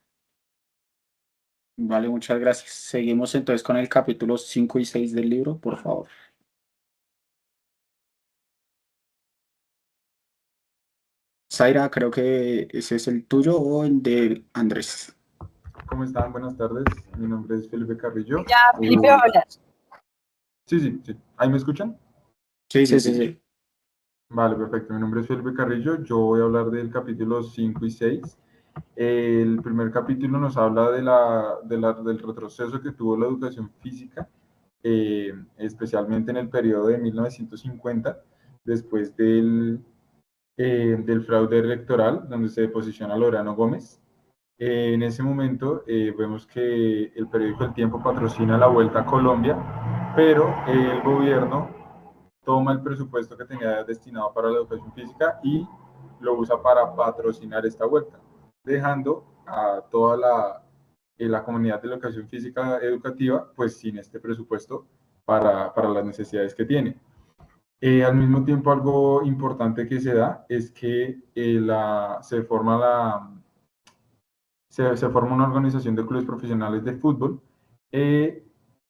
Vale, muchas gracias. Seguimos entonces con el capítulo 5 y 6 del libro, por favor. Zaira, creo que ese es el tuyo o el de Andrés.
¿Cómo están? Buenas tardes. Mi nombre es Felipe Carrillo.
Ya, Felipe, hola.
Sí. ¿Ahí me escuchan?
Sí.
Vale, perfecto. Mi nombre es Felipe Carrillo. Yo voy a hablar del capítulo 5 y 6. El primer capítulo nos habla del retroceso que tuvo la educación física, especialmente en el periodo de 1950, después del fraude electoral, donde se posiciona Laureano Gómez. En ese momento vemos que el periódico El Tiempo patrocina la Vuelta a Colombia, pero el gobierno toma el presupuesto que tenía destinado para la educación física y lo usa para patrocinar esta vuelta, dejando a toda la comunidad de la educación física educativa pues sin este presupuesto para las necesidades que tiene. Al mismo tiempo, algo importante que se da es que se forma una organización de clubes profesionales de fútbol.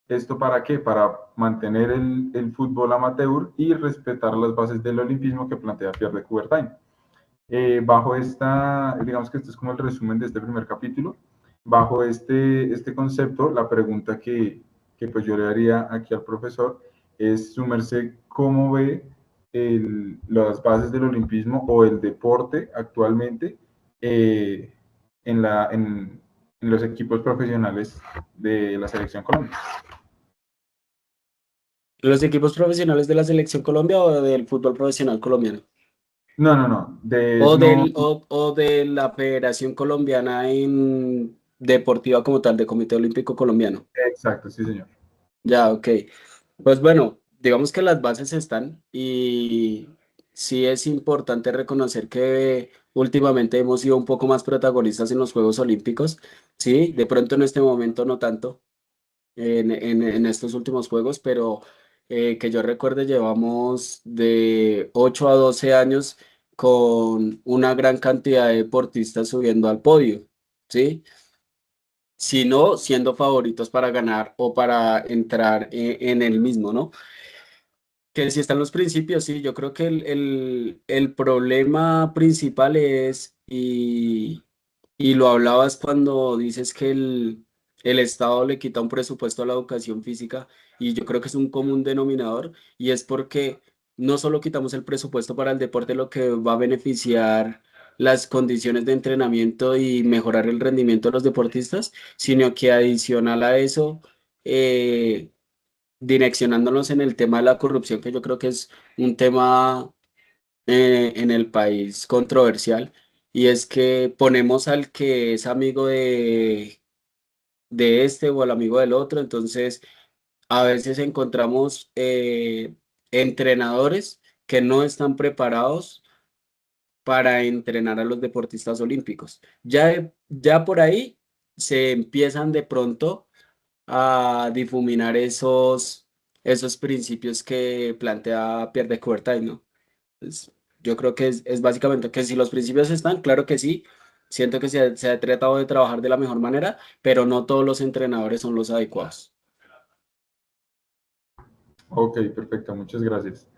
¿Esto para qué? Para mantener el fútbol amateur y respetar las bases del olimpismo que plantea Pierre de Coubertin. Bajo digamos que este es como el resumen de este primer capítulo. Bajo este concepto, la pregunta que pues yo le haría aquí al profesor es su merced, ¿cómo ve las bases del olimpismo o el deporte actualmente en los equipos profesionales de la Selección Colombia?
¿Los equipos profesionales de la Selección Colombia o del fútbol profesional colombiano?
No.
O de la Federación Colombiana en Deportiva como tal, de Comité Olímpico Colombiano.
Exacto, sí, señor.
Ya, ok. Pues bueno, digamos que las bases están y sí es importante reconocer que últimamente hemos sido un poco más protagonistas en los Juegos Olímpicos. Sí, de pronto en este momento no tanto en estos últimos Juegos, pero que yo recuerde llevamos de 8 a 12 años con una gran cantidad de deportistas subiendo al podio. ¿Sí? Si no, siendo favoritos para ganar o para entrar en el mismo, ¿no? Que si están los principios, sí, yo creo que el problema principal es, y lo hablabas cuando dices que el Estado le quita un presupuesto a la educación física, y yo creo que es un común denominador, y es porque no solo quitamos el presupuesto para el deporte, lo que va a beneficiar las condiciones de entrenamiento y mejorar el rendimiento de los deportistas, sino que adicional a eso, direccionándonos en el tema de la corrupción, que yo creo que es un tema en el país controversial, y es que ponemos al que es amigo de este o al amigo del otro, entonces a veces encontramos entrenadores que no están preparados para entrenar a los deportistas olímpicos. Ya por ahí se empiezan de pronto a difuminar esos principios que plantea Pierre de Coubertin, ¿no? Pues, yo creo que es básicamente que si los principios están, claro que sí, siento que se ha tratado de trabajar de la mejor manera, pero no todos los entrenadores son los adecuados.
Ok, perfecto, muchas gracias.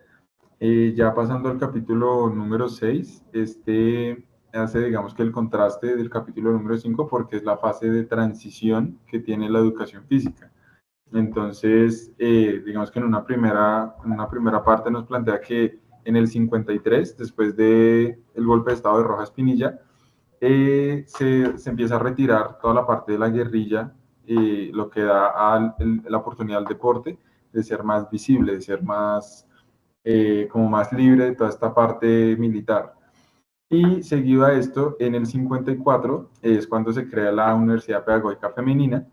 Ya pasando al capítulo número 6, este hace, digamos que el contraste del capítulo número 5 porque es la fase de transición que tiene la educación física. Entonces, digamos que en una primera parte nos plantea que en el 53, después del golpe de Estado de Rojas Pinilla, se empieza a retirar toda la parte de la guerrilla, lo que da la oportunidad al deporte de ser más visible, de ser como más libre de toda esta parte militar. Y seguido a esto, en el 54 es cuando se crea la Universidad Pedagógica Femenina,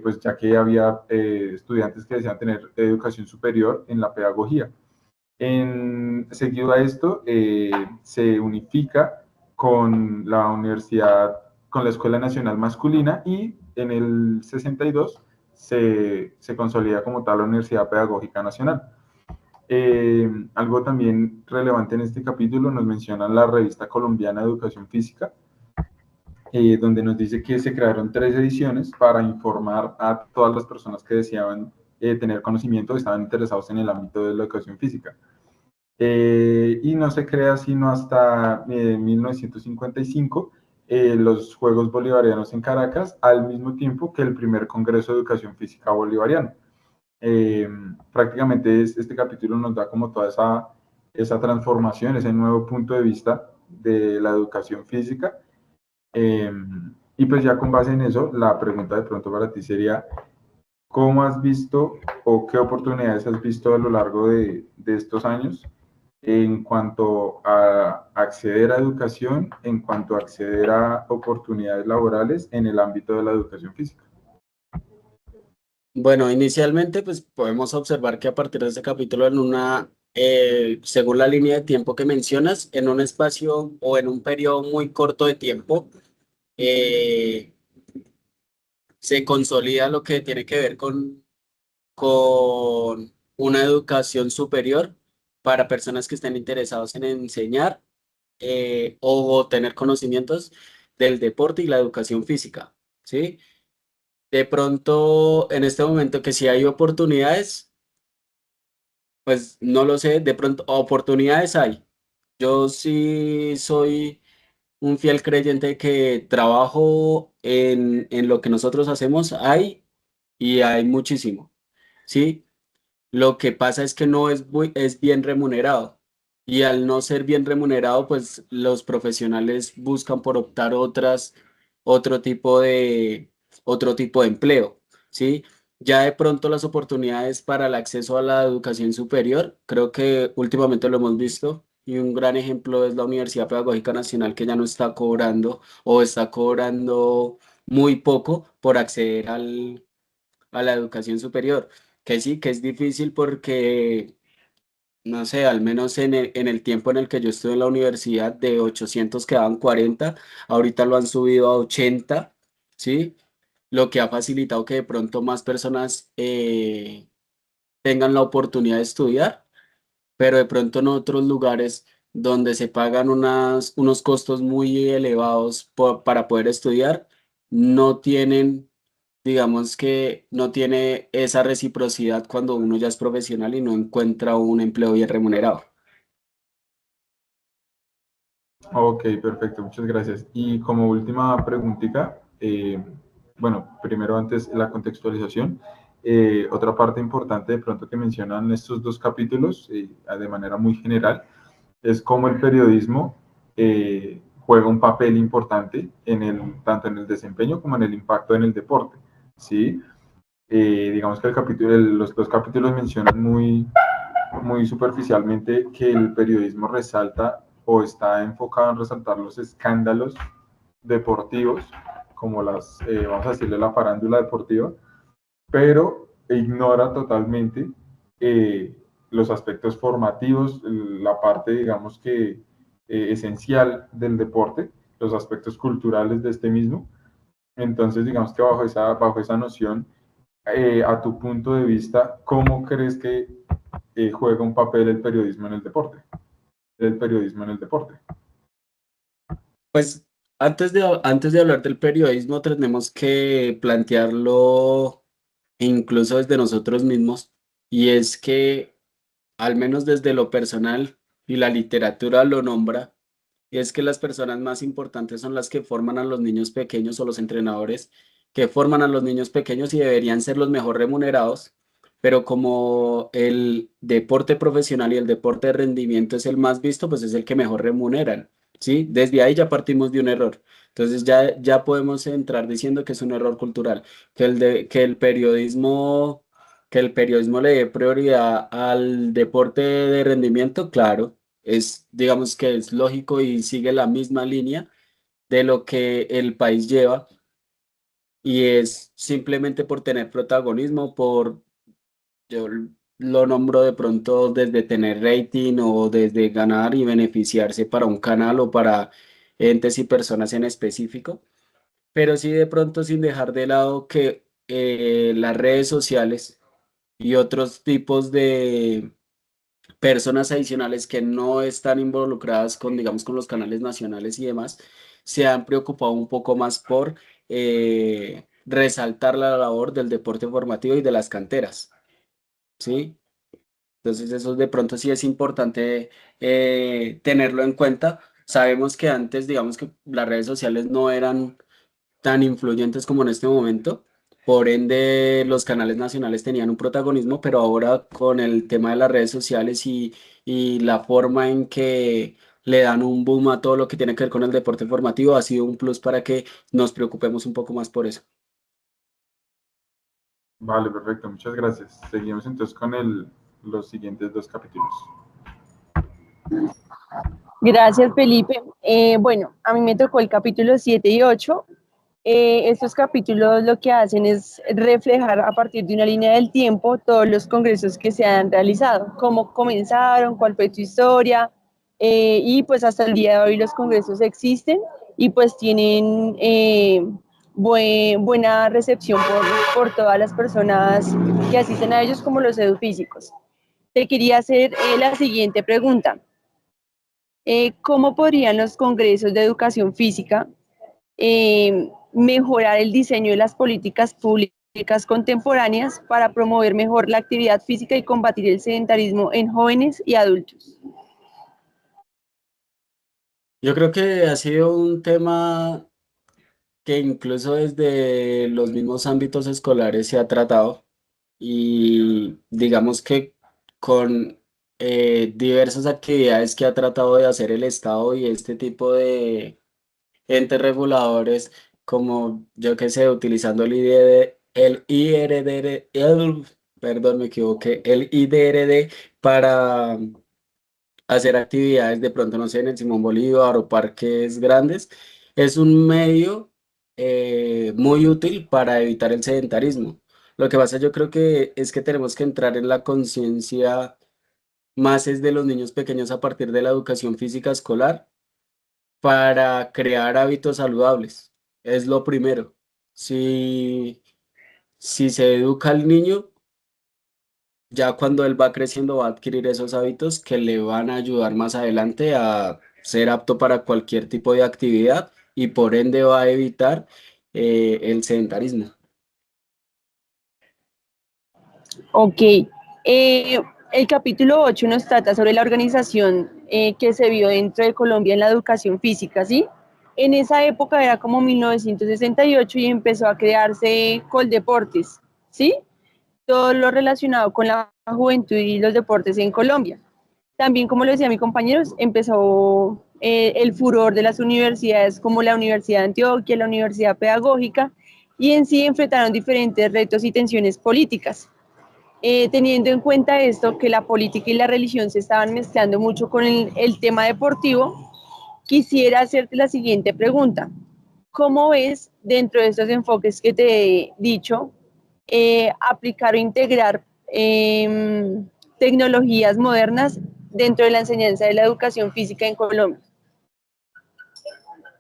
pues ya que había estudiantes que desean tener educación superior en la pedagogía. Seguido a esto, se unifica con la Universidad con la Escuela Nacional Masculina, y en el 62 se consolida como tal la Universidad Pedagógica Nacional. Algo también relevante en este capítulo nos menciona la Revista Colombiana de Educación Física, donde nos dice que se crearon 3 ediciones para informar a todas las personas que deseaban tener conocimiento, estaban interesados en el ámbito de la educación física. Y no se crea sino hasta 1955 los Juegos Bolivarianos en Caracas, al mismo tiempo que el primer Congreso de Educación Física Bolivariano. Prácticamente este capítulo nos da como toda esa transformación, ese nuevo punto de vista de la educación física. Y pues ya con base en eso, la pregunta de pronto para ti sería, ¿cómo has visto o qué oportunidades has visto a lo largo de estos años en cuanto a acceder a educación, en cuanto a acceder a oportunidades laborales en el ámbito de la educación física?
Bueno, inicialmente pues podemos observar que a partir de este capítulo según la línea de tiempo que mencionas, en un espacio o en un periodo muy corto de tiempo, se consolida lo que tiene que ver con una educación superior para personas que estén interesados en enseñar o tener conocimientos del deporte y la educación física, ¿sí? De pronto, en este momento que sí hay oportunidades, pues no lo sé, de pronto oportunidades hay. Yo sí soy un fiel creyente de que trabajo en lo que nosotros hacemos hay y hay muchísimo, ¿sí? Lo que pasa es que no es bien remunerado y al no ser bien remunerado, pues los profesionales buscan por optar otro tipo de, otro tipo de empleo, ¿sí? Ya de pronto las oportunidades para el acceso a la educación superior, creo que últimamente lo hemos visto y un gran ejemplo es la Universidad Pedagógica Nacional, que ya no está cobrando o está cobrando muy poco por acceder a la educación superior, que sí, que es difícil porque, no sé, al menos en el tiempo en el que yo estuve en la universidad, de 800 quedaban 40, ahorita lo han subido a 80, ¿sí? Lo que ha facilitado que de pronto más personas tengan la oportunidad de estudiar, pero de pronto en otros lugares donde se pagan unos costos muy elevados para poder estudiar, no tienen, digamos que no tiene esa reciprocidad cuando uno ya es profesional y no encuentra un empleo bien remunerado.
Ok, perfecto, muchas gracias. Y como última preguntita, bueno, primero antes la contextualización, otra parte importante de pronto que mencionan estos 2 capítulos de manera muy general es cómo el periodismo juega un papel importante tanto en el desempeño como en el impacto en el deporte, ¿sí? Digamos que los 2 capítulos mencionan muy superficialmente que el periodismo resalta o está enfocado en resaltar los escándalos deportivos, como vamos a decirle, la farándula deportiva, pero ignora totalmente los aspectos formativos, la parte, digamos que, esencial del deporte, los aspectos culturales de este mismo. Entonces, digamos que bajo esa noción, a tu punto de vista, ¿cómo crees que juega un papel el periodismo en el deporte? El periodismo en el deporte.
Pues antes de hablar del periodismo, tenemos que plantearlo incluso desde nosotros mismos, y es que, al menos desde lo personal, y la literatura lo nombra, y es que las personas más importantes son las que forman a los niños pequeños o los entrenadores que forman a los niños pequeños y deberían ser los mejor remunerados, pero como el deporte profesional y el deporte de rendimiento es el más visto, pues es el que mejor remuneran, ¿sí? Desde ahí ya partimos de un error. Entonces ya podemos entrar diciendo que es un error cultural, que el periodismo le dé prioridad al deporte de rendimiento, claro, digamos que es lógico y sigue la misma línea de lo que el país lleva, y es simplemente por tener protagonismo, yo lo nombro de pronto desde tener rating o desde ganar y beneficiarse para un canal o para entes y personas en específico, pero sí de pronto sin dejar de lado que las redes sociales y otros tipos de personas adicionales que no están involucradas con, digamos, con los canales nacionales y demás, se han preocupado un poco más por resaltar la labor del deporte formativo y de las canteras, ¿sí? Entonces eso de pronto sí es importante tenerlo en cuenta. Sabemos que antes, digamos que las redes sociales no eran tan influyentes como en este momento. Por ende, los canales nacionales tenían un protagonismo, pero ahora con el tema de las redes sociales y la forma en que le dan un boom a todo lo que tiene que ver con el deporte formativo, ha sido un plus para que nos preocupemos un poco más por eso.
Vale, perfecto, muchas gracias. Seguimos entonces con los siguientes 2 capítulos.
Gracias, Felipe. Bueno, a mí me tocó el capítulo 7 y 8. Estos capítulos lo que hacen es reflejar a partir de una línea del tiempo todos los congresos que se han realizado, cómo comenzaron, cuál fue su historia, y pues hasta el día de hoy los congresos existen y pues tienen buena recepción por todas las personas que asisten a ellos como los edufísicos. Te quería hacer la siguiente pregunta. ¿Cómo podrían los congresos de educación física mejorar el diseño de las políticas públicas contemporáneas para promover mejor la actividad física y combatir el sedentarismo en jóvenes y adultos?
Yo creo que ha sido un tema que incluso desde los mismos ámbitos escolares se ha tratado y digamos que con diversas actividades que ha tratado de hacer el Estado y este tipo de entes reguladores, como yo que sé, utilizando el IRD, perdón, me equivoqué, el IDRD para hacer actividades de pronto, no sé, en el Simón Bolívar o parques grandes, es un medio muy útil para evitar el sedentarismo. Lo que pasa, yo creo que es que tenemos que entrar en la conciencia más es de los niños pequeños a partir de la educación física escolar para crear hábitos saludables. Es lo primero. Si, si se educa al niño, ya cuando él va creciendo va a adquirir esos hábitos que le van a ayudar más adelante a ser apto para cualquier tipo de actividad y por ende va a evitar el sedentarismo.
Ok. El capítulo 8 nos trata sobre la organización que se vio dentro de Colombia en la educación física, ¿sí? En esa época era como 1968 y empezó a crearse Coldeportes, ¿sí? Todo lo relacionado con la juventud y los deportes en Colombia. También, como lo decía mi compañero, empezó el furor de las universidades como la Universidad de Antioquia, la Universidad Pedagógica, y en sí enfrentaron diferentes retos y tensiones políticas. Teniendo en cuenta esto, que la política y la religión se estaban mezclando mucho con el tema deportivo, quisiera hacerte la siguiente pregunta. ¿Cómo ves dentro de estos enfoques que te he dicho, aplicar o integrar tecnologías modernas dentro de la enseñanza de la educación física en Colombia?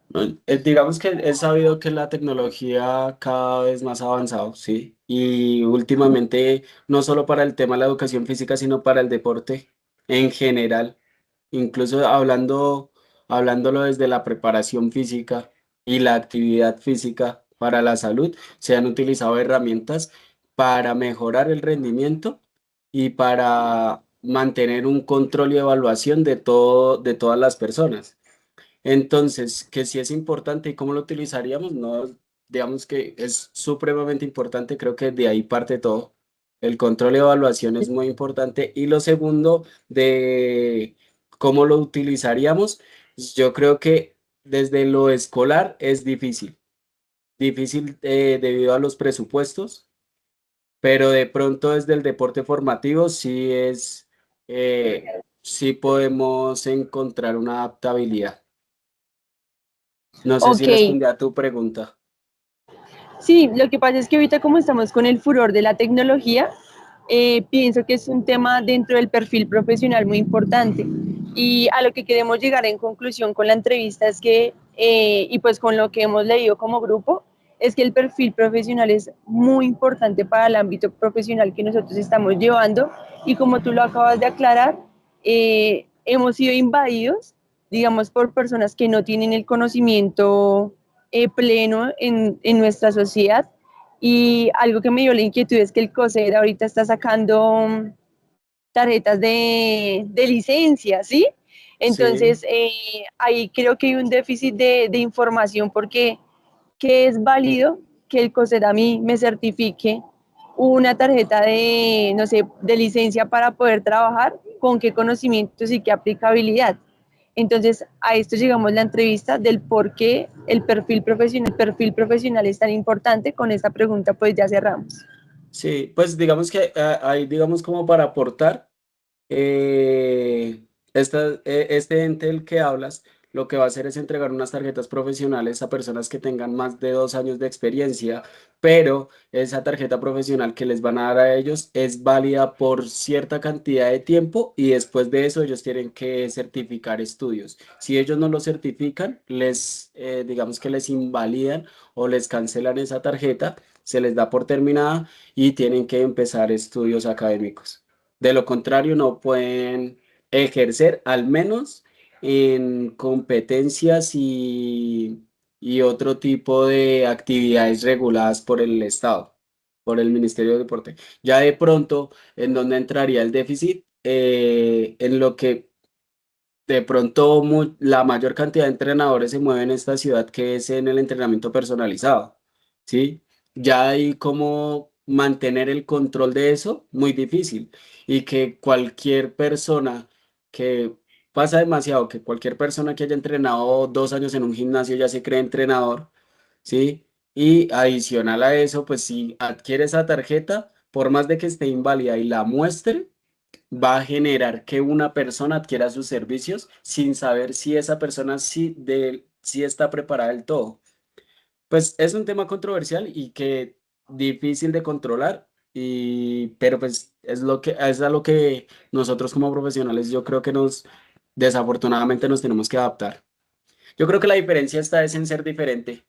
¿No? Digamos que he sabido que la tecnología cada vez más ha avanzado, ¿sí? Y últimamente, no solo para el tema de la educación física, sino para el deporte en general, incluso hablándolo desde la preparación física y la actividad física para la salud, se han utilizado herramientas para mejorar el rendimiento y para mantener un control y evaluación de todas las personas. Entonces, que sí es importante y cómo lo utilizaríamos, no, digamos que es supremamente importante, creo que de ahí parte todo. El control y evaluación es muy importante. Y lo segundo, de cómo lo utilizaríamos, yo creo que desde lo escolar es difícil, difícil debido a los presupuestos, pero de pronto desde el deporte formativo sí podemos encontrar una adaptabilidad. No sé si
Ok,
respondí a tu pregunta.
sí, lo que pasa es que ahorita como estamos con el furor de la tecnología, pienso que es un tema dentro del perfil profesional muy importante. Y a lo que queremos llegar en conclusión con la entrevista es que y pues con lo que hemos leído como grupo, es que el perfil profesional es muy importante para el ámbito profesional que nosotros estamos llevando, y como tú lo acabas de aclarar, hemos sido invadidos, digamos, por personas que no tienen el conocimiento pleno en nuestra sociedad. Y algo que me dio la inquietud es que el COSER ahorita está sacando tarjetas de licencia, ¿sí? Entonces, ahí creo que hay un déficit de información, porque que es válido que el COSER a mí me certifique una tarjeta de, no sé, de licencia para poder trabajar, con qué conocimientos y qué aplicabilidad. Entonces, a esto llegamos la entrevista del por qué el perfil profesional es tan importante. Con esta pregunta pues ya cerramos.
Sí, pues digamos que ahí, digamos, como para aportar, este ente del que hablas, lo que va a hacer es entregar unas tarjetas profesionales a personas que tengan más de 2 años de experiencia, pero esa tarjeta profesional que les van a dar a ellos es válida por cierta cantidad de tiempo, y después de eso ellos tienen que certificar estudios. Si ellos no lo certifican, digamos que les invalidan o les cancelan esa tarjeta, se les da por terminada y tienen que empezar estudios académicos. De lo contrario, no pueden ejercer, al menos en competencias y otro tipo de actividades reguladas por el Estado, por el Ministerio de Deporte. Ya de pronto, ¿en dónde entraría el déficit? En lo que de pronto la mayor cantidad de entrenadores se mueven en esta ciudad, que es en el entrenamiento personalizado, ¿sí? Ya hay como mantener el control de eso, muy difícil. Y que cualquier persona que pasa demasiado, que cualquier persona que haya entrenado 2 años en un gimnasio ya se cree entrenador, ¿sí? Y adicional a eso, pues si adquiere esa tarjeta, por más de que esté inválida y la muestre, va a generar que una persona adquiera sus servicios sin saber si esa persona sí está preparada del todo. Pues es un tema controversial y que difícil de controlar, pero pues es a lo que nosotros como profesionales, yo creo que desafortunadamente nos tenemos que adaptar. Yo creo que la diferencia está es en ser diferente.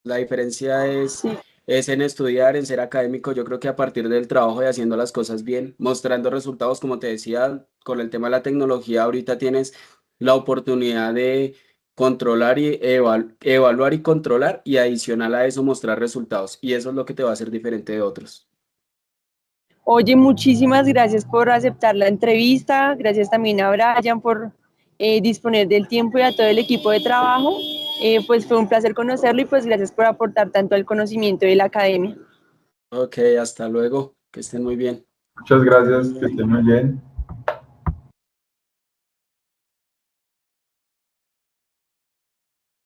La diferencia
Sí.
es en estudiar, en ser académico. Yo creo que a partir del trabajo y haciendo las cosas bien, mostrando resultados, como te decía, con el tema de la tecnología, ahorita tienes la oportunidad de controlar y evaluar y controlar, y adicional a eso mostrar resultados. Y eso es lo que te va a hacer diferente de otros.
Oye, muchísimas gracias por aceptar la entrevista. Gracias también a Brian por disponer del tiempo, y a todo el equipo de trabajo. Pues fue un placer conocerlo, y pues gracias por aportar tanto al conocimiento de la academia.
Ok, hasta luego. Que estén muy bien.
Muchas gracias, que estén muy bien.